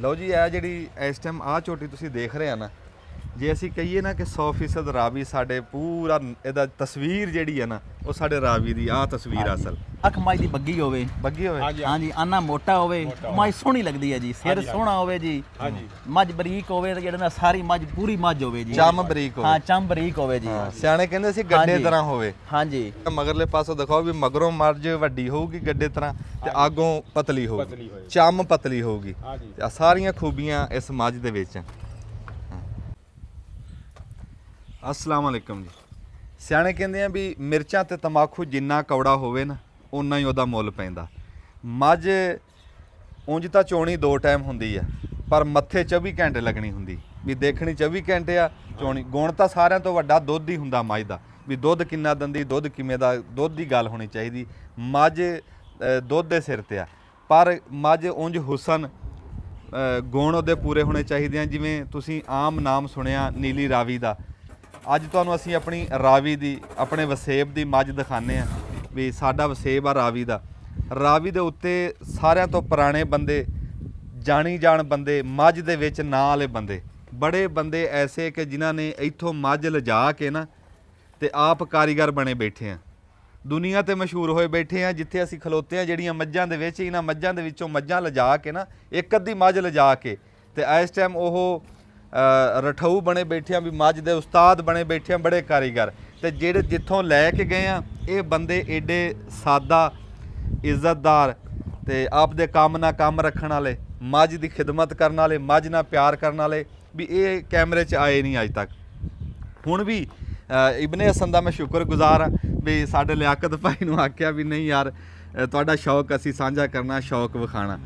ਲਓ ਜੀ ਇਹ ਜਿਹੜੀ ਇਸ ਟਾਈਮ ਆਹ ਝੋਟੀ ਤੁਸੀਂ ਦੇਖ ਰਹੇ ਆ ਨਾ, ਜੇ ਅਸੀਂ ਕਹੀਏ ਨਾ ਕਿ 100% ਰਾਵੀ ਸਾਡੇ ਪੂਰਾ ਇਹਦਾ ਤਸਵੀਰ ਜਿਹੜੀ ਆ ਨਾ ਉਹ ਸਾਡੇ ਰਾਵੀ ਦੀ ਆਹ ਤਸਵੀਰ ਅਸਲ ਅੱਖ ਮੱਝ ਦੀ ਬੱਗੀ ਹੋਵੇ, ਬੱਗੀ ਹੋਵੇ, ਹਾਂਜੀ ਆਨਾ ਮੋਟਾ ਹੋਵੇ, ਮੱਝ ਸੋਹਣੀ ਲੱਗਦੀ ਹੈ ਜੀ, ਸਿਰ ਸੋਹਣਾ ਹੋਵੇ ਜੀ, ਮੱਝ ਬਰੀਕ ਹੋਵੇ ਤੇ ਜਿਹੜਾ ਨਾ ਸਾਰੀ ਮੱਝ ਪੂਰੀ ਮੱਝ ਹੋਵੇ ਜੀ, ਚੰਮ ਬਰੀਕ ਹੋਵੇ, ਹਾਂ ਚੰਮ ਬਰੀਕ ਹੋਵੇ ਜੀ, ਸਿਆਣੇ ਕਹਿੰਦੇ ਸੀ ਗੱਡੇ ਤਰ੍ਹਾਂ ਹੋਵੇ, ਹਾਂਜੀ ਮਗਰਲੇ ਪਾਸੋਂ ਦਿਖਾਓ ਵੀ ਮਗਰੋਂ ਮੱਝ ਵੱਡੀ ਹੋਊਗੀ ਗੱਡੇ ਤਰ੍ਹਾਂ ਤੇ ਆਗੋਂ ਪਤਲੀ ਹੋਊਗੀ, ਚੰਮ ਪਤਲੀ ਹੋਊਗੀ, ਤੇ ਸਾਰੀਆਂ ਖੂਬੀਆਂ ਇਸ ਮੱਝ ਦੇ ਵਿੱਚ। अस्सलाम वालेकुम जी। ਸਿਆਣੇ ਕਹਿੰਦੇ ਆ ਵੀ ਮਿਰਚਾਂ ਤੇ ਤਮਾਕੂ ਜਿੰਨਾ ਕੌੜਾ ਹੋਵੇ ਨਾ ਉਨਾ ਹੀ ਉਹਦਾ ਮੁੱਲ ਪੈਂਦਾ। ਮੱਝ ਉਂਝ ਤਾਂ ਚੋਣੀ 2 ਟਾਈਮ ਹੁੰਦੀ ਆ, ਪਰ ਮੱਥੇ 24 ਘੰਟੇ ਲੱਗਣੀ ਹੁੰਦੀ ਵੀ ਦੇਖਣੀ 24 ਘੰਟੇ ਆ ਚੋਣੀ। ਗੁਣ ਤਾਂ ਸਾਰਿਆਂ ਤੋਂ ਵੱਡਾ ਦੁੱਧ ਹੀ ਹੁੰਦਾ ਮੱਝ ਦਾ, ਵੀ ਦੁੱਧ ਕਿੰਨਾ ਦਿੰਦੀ, ਦੁੱਧ ਕਿਵੇਂ ਦਾ, ਦੁੱਧ ਦੀ ਗੱਲ ਹੋਣੀ ਚਾਹੀਦੀ। ਮੱਝ ਦੁੱਧ ਦੇ ਸਿਰ ਤੇ ਆ, ਪਰ ਮੱਝ ਉਂਝ ਹੁਸਨ ਗੁਣ ਉਹਦੇ ਪੂਰੇ ਹੋਣੇ ਚਾਹੀਦੇ ਆ। ਜਿਵੇਂ ਤੁਸੀਂ ਆਮ ਨਾਮ ਸੁਣਿਆ ਨੀਲੀ ਰਾਵੀ ਦਾ, ਅੱਜ ਤੁਹਾਨੂੰ ਅਸੀਂ ਆਪਣੀ ਰਾਵੀ ਦੀ, ਆਪਣੇ ਵਸੇਬ ਦੀ ਮੱਝ ਦਿਖਾਉਂਦੇ ਆ ਵੀ ਸਾਡਾ ਵਸੇਬ ਆ ਰਾਵੀ ਦਾ। ਰਾਵੀ ਦੇ ਉੱਤੇ ਸਾਰਿਆਂ ਤੋਂ ਪੁਰਾਣੇ ਬੰਦੇ, ਜਾਣੀ ਜਾਣ ਬੰਦੇ, ਮੱਝ ਦੇ ਵਿੱਚ ਨਾਂ ਵਾਲੇ ਬੰਦੇ, ਬੜੇ ਬੰਦੇ ਐਸੇ ਕਿ ਜਿਨ੍ਹਾਂ ਨੇ ਇੱਥੋਂ ਮੱਝ ਲਿਜਾ ਕੇ ਨਾ ਤੇ ਆਪ ਕਾਰੀਗਰ ਬਣੇ ਬੈਠੇ ਆ, ਦੁਨੀਆ ਤੇ ਮਸ਼ਹੂਰ ਹੋਏ ਬੈਠੇ ਆ। ਜਿੱਥੇ ਅਸੀਂ ਖਲੋਤੇ ਆ ਜਿਹੜੀਆਂ ਮੱਝਾਂ ਦੇ ਵਿੱਚ, ਇਹਨਾਂ ਮੱਝਾਂ ਦੇ ਵਿੱਚੋਂ ਮੱਝਾਂ ਲਿਜਾ ਕੇ ਨਾ, ਇੱਕ ਅੱਧੀ ਮੱਝ ਲਿਜਾ ਕੇ ਤੇ ਇਸ ਟਾਈਮ ਉਹ ਰਠਾਊ ਬਣੇ ਬੈਠੇ ਆ, ਵੀ ਮੱਝ ਦੇ ਉਸਤਾਦ ਬਣੇ ਬੈਠੇ ਆ, ਬੜੇ ਕਾਰੀਗਰ। ਤੇ ਜਿਹੜੇ ਜਿੱਥੋਂ ਲੈ ਕੇ ਗਏ ਆ ਇਹ ਬੰਦੇ ਏਡੇ ਸਾਦਾ, ਇੱਜ਼ਤਦਾਰ ਤੇ ਆਪਦੇ ਕੰਮ ਨਾਲ ਕੰਮ ਰੱਖਣ ਵਾਲੇ, ਮੱਝ ਦੀ ਖਿਦਮਤ ਕਰਨ ਵਾਲੇ, ਮੱਝ ਨਾਲ ਪਿਆਰ ਕਰਨ ਵਾਲੇ, ਵੀ ਇਹ ਕੈਮਰੇ 'ਚ ਆਏ ਨਹੀਂ ਅੱਜ ਤੱਕ। ਹੁਣ ਵੀ ਇਬਨੇ ਹਸਨ ਦਾ ਮੈਂ ਸ਼ੁਕਰਗੁਜ਼ਾਰ ਹਾਂ ਵੀ ਸਾਡੇ ਲਿਆਕਤ ਭਾਈ ਨੂੰ ਆਖਿਆ ਵੀ ਨਹੀਂ ਯਾਰ ਤੁਹਾਡਾ ਸ਼ੌਕ ਅਸੀਂ ਸਾਂਝਾ ਕਰਨਾ, ਸ਼ੌਕ ਵਿਖਾਣਾ।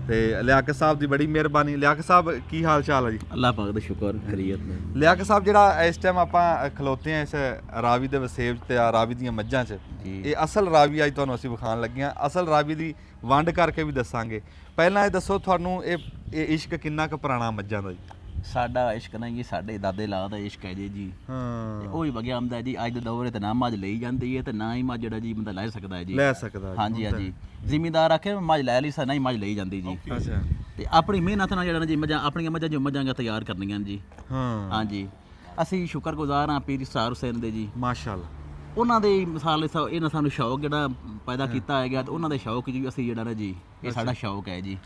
ਤੇ ਲਿਆਕਤ ਸਾਹਿਬ ਦੀ ਬੜੀ ਮਿਹਰਬਾਨੀ। ਲਿਆਕਤ ਸਾਹਿਬ ਕੀ ਹਾਲ ਚਾਲ ਹੈ ਜੀ? ਅੱਲਾਹ ਪਾਕ ਦਾ ਸ਼ੁਕਰ ਖੈਰੀਅਤ ਨੇ। ਲਿਆਕਤ ਸਾਹਿਬ ਜਿਹੜਾ ਇਸ ਟਾਈਮ ਆਪਾਂ ਖਲੋਤੇ ਆ ਇਸ ਰਾਵੀ ਦੇ ਵਸੇਬ ਤੇ ਆ ਰਾਵੀ ਦੀਆਂ ਮੱਝਾਂ 'ਚ, ਇਹ ਅਸਲ ਰਾਵੀ ਅੱਜ ਤੁਹਾਨੂੰ ਅਸੀਂ ਵਿਖਾਉਣ ਲੱਗੇ ਹਾਂ। ਅਸਲ ਰਾਵੀ ਦੀ ਵੰਡ ਕਰਕੇ ਵੀ ਦੱਸਾਂਗੇ। ਪਹਿਲਾਂ ਇਹ ਦੱਸੋ ਤੁਹਾਨੂੰ ਇਹ ਇਸ਼ਕ ਕਿੰਨਾ ਕੁ ਪੁਰਾਣਾ ਮੱਝਾਂ ਦਾ ਜੀ? ਸਾਡਾ ਇਸ਼ਕ ਨਹੀਂ ਜੀ, ਸਾਡੇ ਦਾਦੇ ਲਾ ਦਾ ਇਸ਼ਕ ਹੈ ਜੀ। ਹਾਂ, ਉਹ ਹੀ ਵਗਿਆ ਆਉਂਦਾ ਜੀ। ਅੱਜ ਦੇ ਦੌਰ ਤੇ ਨਾ ਮੱਝ ਲਈ ਜਾਂਦੀ ਹੈ ਤੇ ਨਾ ਹੀ ਮੱਝ ਜਿਹੜਾ ਜੀ ਬੰਦਾ ਲੈ ਸਕਦਾ ਹੈ ਜੀ, ਲੈ ਸਕਦਾ। ਹਾਂਜੀ ਹਾਂਜੀ, ਜ਼ਿਮੀਂਦਾਰ ਆਖੇ ਮੱਝ ਲੈ ਲਈ, ਨਹੀਂ ਮੱਝ ਲਈ ਜਾਂਦੀ ਜੀ। ਅੱਛਾ, ਤੇ ਆਪਣੀ ਮਿਹਨਤ ਨਾਲ ਜਿਹੜਾ ਜੀ ਮੱਝਾਂ, ਆਪਣੀਆਂ ਮੱਝਾਂ ਜੋ ਮੱਝਾਂ ਤਿਆਰ ਕਰਨੀਆਂ ਜੀ। ਹਾਂ ਹਾਂਜੀ, ਅਸੀਂ ਸ਼ੁਕਰਗੁਜ਼ਾਰ ਹਾਂ ਪੀਰ ਇਸਰਾਰ ਹੁਸੈਨ ਦੇ ਜੀ, ਮਾਸ਼ਾਅੱਲਾ। ਉਹਨਾਂ ਦੇ ਮਿਸਾਲ ਇਹਨਾਂ ਸਾਨੂੰ ਸ਼ੌਕ ਜਿਹੜਾ ਪੈਦਾ ਕੀਤਾ ਹੈਗਾ, ਤੇ ਉਹਨਾਂ ਦੇ ਸ਼ੌਕ ਜੀ ਅਸੀਂ ਜਿਹੜਾ ਨਾ ਜੀ, ਇਹ ਸਾਡਾ ਸ਼ੌਕ ਹੈ ਜੀ।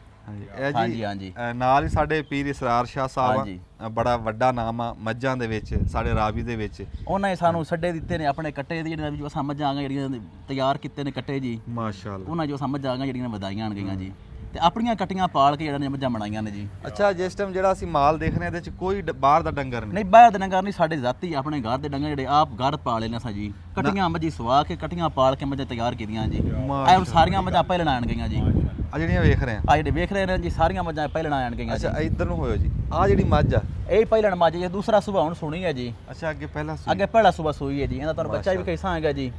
ਹਾਂਜੀ ਹਾਂਜੀ, ਨਾਲ ਹੀ ਸਾਡੇ ਪੀਰ ਇਸਰਾਰ ਸ਼ਾਹ ਸਾਹਿਬ ਆ, ਬੜਾ ਵੱਡਾ ਨਾਮ ਆ ਮੱਝਾਂ ਦੇ ਵਿੱਚ, ਸਾਡੇ ਰਾਵੀ ਦੇ ਵਿੱਚ। ਉਹਨਾਂ ਨੇ ਸਾਨੂੰ ਛੱਡੇ ਦਿੱਤੇ ਨੇ ਆਪਣੇ ਕੱਟੇ ਦੀ, ਜਿਹੜੀਆਂ ਅਸਾਂ ਮੱਝਾਂ ਆ ਗਈਆਂ ਜਿਹੜੀਆਂ ਤਿਆਰ ਕੀਤੇ ਨੇ ਕੱਟੇ ਜੀ, ਮਾਸ਼ਾਅੱਲਾ। ਉਹਨਾਂ ਜੋ ਅਸਾਂ ਮੱਝਾਂ ਆ ਗਈਆਂ ਜਿਹੜੀਆਂ ਵਧਾਈਆਂ ਆਣ ਗਈਆਂ ਜੀ, ਤੇ ਆਪਣੀਆਂ ਕੱਟੀਆਂ ਪਾਲ ਕੇ ਜਿਹੜੀਆਂ ਮੱਝਾਂ ਬਣਾਈਆਂ ਨੇ ਜੀ। ਅੱਛਾ, ਜਿਸ ਟਾਈਮ ਜਿਹੜਾ ਅਸੀਂ ਮਾਲ ਦੇਖ ਰਹੇ ਹਾਂ ਇਹਦੇ ਚ ਕੋਈ ਬਾਹਰ ਦਾ ਡੰਗਰ ਨਹੀਂ? ਨਹੀਂ, ਬਾਹਰ ਦੇ ਡੰਗਰ ਨਹੀਂ, ਸਾਡੇ ਜ਼ਾਤੀ ਆਪਣੇ ਘਰ ਦੇ ਡੰਗਰ ਜਿਹੜੇ ਆਪ ਘਰ ਪਾਲੇ ਨੇ ਅਸਾਂ ਜੀ। ਕੱਟੀਆਂ ਮੱਝੀ ਸਵਾ ਕੇ, ਕੱਟੀਆਂ ਪਾਲ ਕੇ ਮੱਝਾਂ ਤਿਆਰ ਕੀਤੀਆਂ ਜੀ। ਇਹ ਸਾਰੀਆਂ ਮੱਝਾਂ ਪਹਿਲਾਂ ਆਣ ਗਈਆਂ ਜੀ। ਆ ਜਿਹੜੀਆਂ ਵੇਖ ਰਹੇ ਆ, ਆ ਜਿਹੜੇ ਵੇਖ ਰਹੇ ਨੇ ਜੀ, ਸਾਰੀਆਂ ਮੱਝਾਂ ਪਹਿਲਾਂ ਆਣ ਗਈਆਂ। ਅੱਛਾ, ਇੱਧਰ ਨੂੰ ਹੋਇਓ ਜੀ। ਆ ਜਿਹੜੀ ਮੱਝ ਆ ਇਹ ਪਹਿਲਾਂ ਮੱਝ ਜੀ, ਦੂਸਰਾ ਸੁਭਾ ਹੁਣ ਸੁਣੀ ਹੈ ਜੀ। ਅੱਛਾ, ਅੱਗੇ ਪਹਿਲਾਂ ਅੱਗੇ ਪਹਿਲਾ ਸੁਭਾ ਸੂਈ ਹੈ ਜੀ। ਇਹਦਾ ਤੁਹਾਨੂੰ ਬੱਚਾ ਵੀ ਕੈਸਾ ਹੈਗਾ ਜੀ।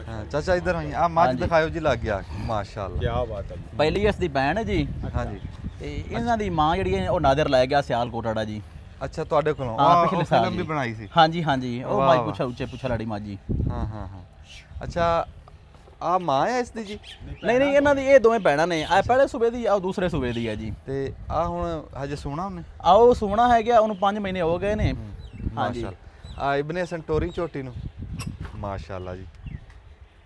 ਹਾਂ ਚਾਚਾ, ਇੱਧਰ ਆਈ ਆ ਮੱਝ ਦਿਖਾਇਓ ਜੀ, ਲੱਗ ਗਿਆ। ਮਾਸ਼ਾਅੱਲਾ, ਕੀ ਬਾਤ ਹੈ। ਪਹਿਲੀ ਇਸ ਦੀ ਭੈਣ ਹੈ ਜੀ। ਹਾਂਜੀ, ਤੇ ਇਹਨਾਂ ਦੀ ਮਾਂ ਜਿਹੜੀ ਹੈ ਉਹ ਨਾਦਰ ਲੈ ਗਿਆ ਸਿਆਲਕੋਟੜਾ ਜੀ। ਅੱਛਾ, ਤੁਹਾਡੇ ਕੋਲੋਂ ਪਿਛਲੇ ਸਾਲ ਫਿਲਮ ਵੀ ਬਣਾਈ ਸੀ? ਹਾਂਜੀ ਹਾਂਜੀ, ਉਹ ਮਾਈ ਪੁੱਛਾ ਉੱਚੇ ਪੁੱਛਾ ਲੜੀ ਮਾਜੀ। ਹਾਂ ਹਾਂ ਹਾਂ, ਅੱਛਾ, ਆ ਮਾਂ ਹੈ ਇਸ ਦੀ ਜੀ? ਨਹੀਂ ਨਹੀਂ, ਇਹਨਾਂ ਦੀ ਇਹ ਦੋਵੇਂ ਭੈਣਾਂ ਨੇ। ਆ ਪਹਿਲੇ ਸੂਬੇ ਦੀ, ਆ ਦੂਸਰੇ ਸੂਬੇ ਦੀ ਹੈ ਜੀ। ਤੇ ਆ ਹੁਣ ਹਜੇ ਸੋਣਾ ਉਹਨੇ? ਆ ਉਹ ਸੋਣਾ ਹੈਗਾ, ਉਹਨੂੰ 5 ਮਹੀਨੇ ਹੋ ਗਏ ਨੇ। ਹਾਂਜੀ, ਆ ਇਬਨੇ ਸੰਟੋਰੀ ਝੋਟੀ ਨੂੰ, ਮਾਸ਼ਾਅੱਲਾ ਜੀ,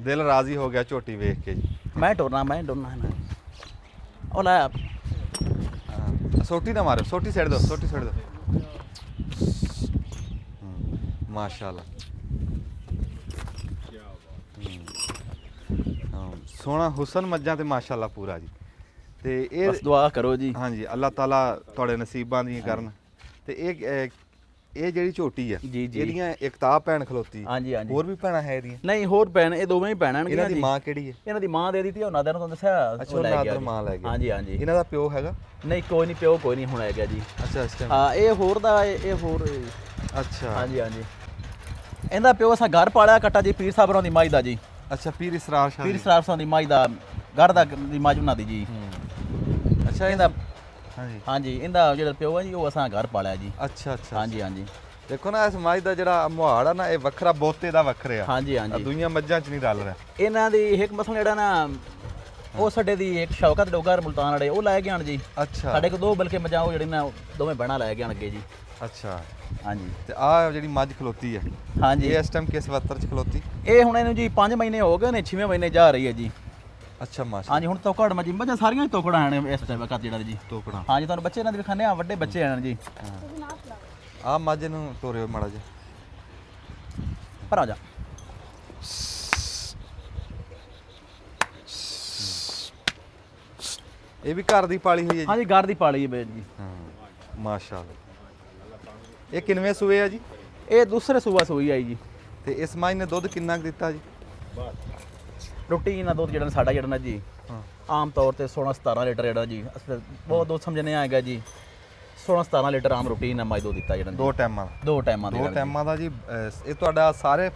ਦਿਲ ਰਾਜ਼ੀ ਹੋ ਗਿਆ ਝੋਟੀ ਵੇਖ ਕੇ ਜੀ। ਮੈਂ ਡੋਰਨਾ ਨਾ ਉਹ ਲੈ ਸੋਟੀ ਨਾ ਮਾਰੋ, ਸੋਟੀ ਛੱਡ ਦਿਓ, ਸੋਟੀ ਛੱਡ ਦਿਓ। ਮਾਸ਼ਾਅੱਲਾ, ਸੋਹਣਾ ਹੁਸਨ ਮੱਝਾਂ ਤੇ ਮਾਸ਼ਾਅੱਲਾ ਪੂਰਾ ਜੀ। ਤੇ ਇਹ ਬਸ ਦੁਆ ਕਰੋ ਜੀ। ਹਾਂਜੀ, ਅੱਲਾਹ ਤਾਲਾ ਤੁਹਾਡੇ ਨਸੀਬਾਂ ਦੀਆਂ ਕਰਨ। ਤੇ ਇਹ ਜਿਹੜੀ ਝੋਟੀ ਆ, ਇਹਦੀਆਂ ਇੱਕ ਤਾਂ ਭੈਣ ਖਲੋਤੀ, ਹਾਂਜੀ ਹਾਂਜੀ, ਹੋਰ ਵੀ ਭੈਣਾਂ ਹੈ ਇਹਦੀਆਂ? ਨਹੀਂ, ਹੋਰ ਭੈਣ, ਇਹ ਦੋਵੇਂ ਹੀ ਭੈਣਾਂ ਨੇ। ਇਹਨਾਂ ਦੀ ਮਾਂ ਕਿਹੜੀ ਹੈ? ਇਹਨਾਂ ਦੀ ਮਾਂ ਦੇ ਦਿੱਤੀ, ਉਹ ਨਾਦਰ ਨੂੰ ਤੁਹਾਨੂੰ ਦੱਸਿਆ। ਅੱਛਾ, ਨਾਦਰ ਮਾਂ ਲੈ ਗਿਆ। ਹਾਂਜੀ ਹਾਂਜੀ, ਇਹਨਾਂ ਦਾ ਪਿਓ ਹੈਗਾ? ਨਹੀਂ, ਕੋਈ ਨਹੀਂ, ਪਿਓ ਕੋਈ ਨਹੀਂ ਹੁਣ ਹੈਗਾ ਜੀ। ਅੱਛਾ, ਇਸ ਟਾਈਮ ਹਾਂ, ਇਹ ਹੋਰ ਦਾ, ਇਹ ਹੋਰ। ਅੱਛਾ, ਹਾਂਜੀ ਹਾਂਜੀ, ਇਹਦਾ ਪਿਓ ਅਸਾਂ ਘਰ ਪਾਲਿਆ ਕੱਟਾ ਜੀ, ਪੀਰ ਸਾਹਿਬ ਦੀ ਮਾਈ ਦਾ ਜੀ। ਅੱਛਾ, ਪੀਰ ਇਸਰਾਰ ਸ਼ਾਹ, ਪੀਰ ਇਸਰਾਰ ਦੀ ਮਾਈ ਦਾ ਘਰ ਦਾ ਦੀ ਮਾਈ ਉਹਨਾਂ ਦੀ ਜੀ। ਅੱਛਾ, ਇਹਦਾ ਹਾਂਜੀ ਹਾਂਜੀ, ਇਹਦਾ ਜਿਹੜਾ ਪਿਓ ਹੈ ਜੀ, ਉਹ ਅਸਾਂ ਘਰ ਪਾਲਿਆ ਜੀ। ਅੱਛਾ ਅੱਛਾ, ਹਾਂਜੀ ਹਾਂਜੀ, ਦੇਖੋ ਨਾ, ਇਸ ਮੱਝ ਦਾ ਜਿਹੜਾ ਮੁਹਾੜ ਆ ਨਾ, ਇਹ ਵੱਖਰਾ, ਬੋਤੇ ਦਾ ਵੱਖਰੇ ਆ। ਹਾਂਜੀ ਹਾਂਜੀ, ਦੁਨੀਆ ਮੱਝਾਂ 'ਚ ਨਹੀਂ ਰਲ ਰਿਹਾ। ਇਹਨਾਂ ਦੀ ਇੱਕ ਮਸਲਾ ਜਿਹੜਾ ਨਾ, ਉਹ ਸਾਡੇ ਦੀ ਇੱਕ ਸ਼ੌਕਤ ਡੋਗਰ ਮੁਲਤਾਨ ਵਾਲੇ ਉਹ ਲੈ ਕੇ ਆਣ ਜੀ। ਅੱਛਾ ਸਾਡੇ ਕੋਲ 2 ਬਲਕਿ ਮੱਝਾਂ ਉਹ ਜਿਹੜੀ ਨਾ ਦੋਵੇਂ ਬਣਾ ਲੈ ਕੇ ਆਣ ਅੱਗੇ ਜੀ। ਅੱਛਾ ਹਾਂਜੀ ਤੇ ਆ ਜਿਹੜੀ ਮੱਝ ਖਲੋਤੀ ਹੈ ਹਾਂਜੀ ਇਹ ਇਸ ਟਾਈਮ ਕਿਸ ਵਤਰ ਚ ਖਲੋਤੀ? ਇਹ ਹੁਣ ਇਹਨੂੰ ਜੀ 5 ਮਹੀਨੇ ਹੋ ਗਏ ਨੇ, 6ਵੇਂ ਮਹੀਨੇ ਜਾ ਰਹੀ ਹੈ ਜੀ। ਅੱਛਾ ਮਾਸ਼ਾ ਹਾਂਜੀ ਹੁਣ ਤੋਕੜ ਮੱਝਾਂ ਸਾਰੀਆਂ ਹੀ ਤੋਕੜਾਂ ਹਨ ਇਸ ਟਾਈਮ ਵਕਤ ਜਿਹੜਾ ਜੀ। ਤੋਕੜਾ ਹਾਂਜੀ ਤੁਹਾਨੂੰ ਬੱਚੇ ਇਹਨਾਂ ਦੇ ਵਿਖਾਣੇ ਆ, ਵੱਡੇ ਬੱਚੇ ਹਨ ਜੀ। ਆ ਮੱਝ ਨੂੰ ਤੋਰਿਓ ਮਾੜਾ ਜਿਹਾ ਪਰ ਆ ਜਾ। ਇਹ ਵੀ ਘਰ ਦੀ ਪਾਲੀ ਹੋਈ ਹੈ ਜੀ? ਹਾਂਜੀ ਘਰ ਦੀ ਪਾਲੀ ਹੈ ਬੇਜ ਜੀ। ਹਾਂ ਮਾਸ਼ਾਅੱਲਾ। ਇਹ ਕਿੰਨਵੇਂ ਸੂਏ ਆ ਜੀ? ਇਹ ਦੂਸਰੇ ਸੂਆ ਸੂਈ ਆਈ ਜੀ। ਤੇ ਇਸ ਮੱਝ ਨੇ ਦੁੱਧ ਕਿੰਨਾ ਕੁ ਦਿੱਤਾ ਜੀ? ਰੋਟੀ ਨਾਲ ਦੁੱਧ ਜਿਹੜਾ ਸਾਡਾ ਜਿਹੜਾ ਨਾ ਜੀ ਹਾਂ ਆਮ ਤੌਰ ਤੇ 16-17 ਲੀਟਰ ਜਿਹੜਾ ਜੀ ਅਸੀਂ ਬਹੁਤ ਦੁੱਧ ਸਮਝਨੇ ਆਏਗਾ ਜੀ। 16-17 ਲੀਟਰ ਆਮ ਰੋਟੀ ਨਾਲ ਮੱਝ ਦੁੱਧ ਦਿੱਤਾ ਜਿਹੜਾ ਦੋ ਟਾਈਮਾਂ ਦਾ? 2 ਟਾਈਮਾਂ ਦੋ ਟਾਈਮਾਂ ਦਾ ਜੀ। ਇਹ ਤੁਹਾਡਾ ਸਾਰੇ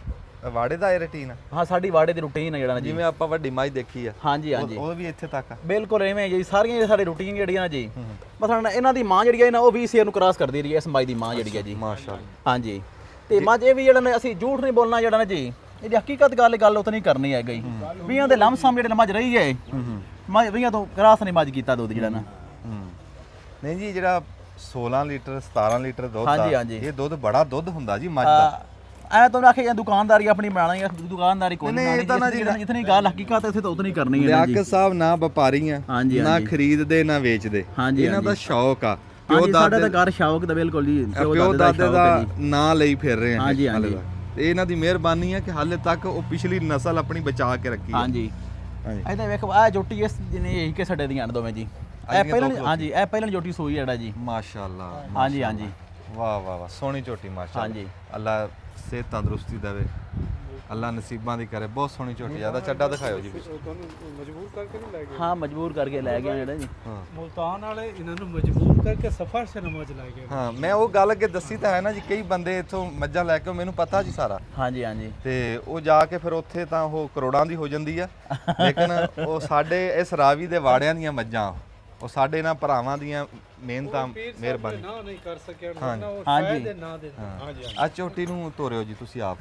ਵਾੜੇ ਦਾ ਇਹ ਰੁਟੀਨ ਆ? ਹਾਂ ਸਾਡੀ ਵਾੜੇ ਦੀ ਰੂਟੀਨ ਹੈ ਜਿਹੜਾ ਨਾ ਜੀ। ਜਿਵੇਂ ਆਪਾਂ ਵੱਡੀ ਮੱਝ ਦੇਖੀ ਆ ਹਾਂਜੀ ਹਾਂਜੀ ਉਹ ਵੀ ਇੱਥੇ ਤੱਕ ਆ? ਬਿਲਕੁਲ ਐਵੇਂ ਜੀ। ਸਾਰੀਆਂ ਇਹ ਸਾਡੇ ਰੂਟੀਨ ਜਿਹੜੀਆਂ ਨਾ ਜੀ ਮਸਲਨ ਇਹਨਾਂ ਦੀ ਮਾਂ ਜਿਹੜੀ ਹੈ ਨਾ ਉਹ 20 ਸ਼ੇਰ ਨੂੰ ਕ੍ਰਾਸ ਕਰਦੀ ਰਹੀ ਹੈ ਇਸ ਮੱਝ ਦੀ ਮਾਂ ਜਿਹੜੀ ਹੈ ਜੀ। ਮਾਸ਼ਾਅੱਲਾ। ਹਾਂਜੀ ਤੇ ਮੱਝ ਇਹ ਵੀ ਜਿਹੜਾ ਨਾ ਅਸੀਂ ਝੂਠ ਨਹੀਂ ਬੋਲਣਾ ਜਿਹੜਾ ਨਾ ਜੀ, ਇਹਦੀ ਹਕੀਕਤ ਗੱਲ ਉਤਨੀ ਕਰਨੀ ਹੈ ਗਈ। 20 ਦੇ ਲਮਸਮ ਜਿਹੜੇ ਮੱਝ ਰਹੀ ਹੈ ਮੱਝ 20 ਤੋਂ ਕ੍ਰਾਸ ਨਹੀਂ ਮੱਝ ਕੀਤਾ ਦੁੱਧ ਜਿਹੜਾ ਨਾ। ਨਹੀਂ ਜੀ ਜਿਹੜਾ 16 ਲੀਟਰ 17 ਲੀਟਰ ਦੁੱਧ ਹਾਂਜੀ, ਆ ਹਾਂਜੀ। ਇਹ ਦੁੱਧ ਬੜਾ ਦੁੱਧ ਹੁੰਦਾ ਜੀ ਮੱਝ ਦਾ। ਐ ਤੁਹਾਨੂੰ ਆਖਿਆ ਦੁਕਾਨਦਾਰੀ ਆਪਣੀ ਬਣਾਣੀ ਹੈ, ਦੁਕਾਨਦਾਰੀ ਕੋਈ ਨਹੀਂ, ਇਹ ਤਾਂ ਨਾ ਨਹੀਂ ਜਿਤਨੀ ਗੱਲ ਹਕੀਕਤ ਇੱਥੇ ਤਾਂ ਉਤਨੀ ਕਰਨੀ ਹੈ ਜੀ। ਲਿਆਕਤ ਸਾਹਿਬ ਨਾ ਵਪਾਰੀ ਆ ਹਾਂਜੀ, ਨਾ ਹਾਂਜੀ। ਖਰੀਦਦੇ ਨਾ ਵੇਚਦੇ, ਹਾਂਜੀ, ਇਹਨਾਂ ਦਾ ਸ਼ੌਕ ਆ। ਹਾਂਜੀ ਸਾਡਾ ਤਾਂ ਘਰ ਸ਼ੌਕ ਦਾ ਬਿਲਕੁਲ ਜੀ। ਪਿਓ ਦਾਦੇ ਦਾ ਨਾਂ ਲਈ ਫਿਰ ਰਹੇ ਆ ਹਾਂਜੀ, ਹਾਲੇ ਹਾਂਜੀ। ਤੱਕ। ਤੇ ਇਹਨਾਂ ਦੀ ਮਿਹਰਬਾਨੀ ਹੈ ਕਿ ਹਾਲੇ ਤੱਕ ਉਹ ਪਿਛਲੀ ਨਸਲ ਆਪਣੀ ਬਚਾ ਕੇ ਰੱਖੀ ਹੈ। ਹਾਂਜੀ ਹਾਂਜੀ ਇਹਦੇ ਵੇਖੋ ਆ ਜੋਟੀ ਇਸ ਜਿਹਨੇ ਇਹੀ ਕਿ ਸਾਡੇ ਦੀਆਂ ਦੋਵੇਂ ਜੀ। ਇਹ ਪਹਿਲਾਂ ਹਾਂਜੀ ਇਹ ਪਹਿਲਾਂ ਜੋਟੀ ਸੂਈ ਜਿਹੜਾ ਜੀ। ਮਾਸ਼ਾਅੱਲਾ। ਹਾਂਜੀ ਹਾਂਜੀ ਵਾਹ ਵਾਹ ਵਾਹ ਸੋਹਣੀ ਝੋਟੀ ਮਾਸ਼ਾਅੱਲਾ। ਹਾਂਜੀ ਅੱਲਾ ਸਿਹਤ ਤੰਦਰੁਸਤੀ ਦੇਵੇ, ਅੱਲਾ ਨਸੀਬਾਂ ਦੀ ਕਰੇ। ਬਹੁਤ ਸੋਹਣੀ ਝੋਟੀ ਜਿਆਦਾ ਚੱਡਾ ਦਿਖਾਇਓ ਜੀ। ਤੁਹਾਨੂੰ ਮਜਬੂਰ ਕਰਕੇ ਨਹੀਂ ਲੈ ਗਏ? ਹਾਂ ਮਜਬੂਰ ਕਰਕੇ ਲੈ ਗਿਆ ਜਿਹੜਾ ਜੀ। ਹਾਂ ਮੁਲਤਾਨ ਵਾਲੇ ਇਹਨਾਂ ਨੂੰ ਮਜਬੂਰ ਕਰਕੇ ਸਫਰ ਸੇ ਨਮਾਜ਼ ਲੈ ਗਏ। ਹਾਂ ਮੈਂ ਉਹ ਗੱਲ ਅੱਗੇ ਦੱਸੀ ਤਾਂ ਹੈ ਨਾ ਜੀ, ਕਈ ਬੰਦੇ ਇੱਥੋਂ ਮੱਝਾਂ ਲੈ ਕੇ ਮੈਨੂੰ ਪਤਾ ਜੀ ਸਾਰਾ। ਹਾਂਜੀ ਹਾਂਜੀ ਤੇ ਉਹ ਜਾ ਕੇ ਫਿਰ ਉੱਥੇ ਤਾਂ ਉਹ ਕਰੋੜਾਂ ਦੀ ਹੋ ਜਾਂਦੀ ਆ, ਲੇਕਿਨ ਉਹ ਸਾਡੇ ਇਸ ਰਾਵੀ ਦੇ ਵਾੜਿਆਂ ਦੀਆਂ ਮੱਝਾਂ, ਉਹ ਸਾਡੇ ਇਹਨਾਂ ਭਰਾਵਾਂ ਦੀਆਂ ਮਿਹਨਤਾਂ ਮਿਹਰਬਾਨੀ। ਨਾ ਨਹੀਂ ਕਰ ਸਕਿਆ ਹਾਂਜੀ। ਨਾ ਉਹ ਹਾਂਜੀ। ਸ਼ਾਇਦ ਦੇ ਨਾ ਦੇ। ਹਾਂਜੀ ਆ ਝੋਟੀ ਨੂੰ ਤੋਰਿਓ ਜੀ ਤੁਸੀਂ ਆਪ।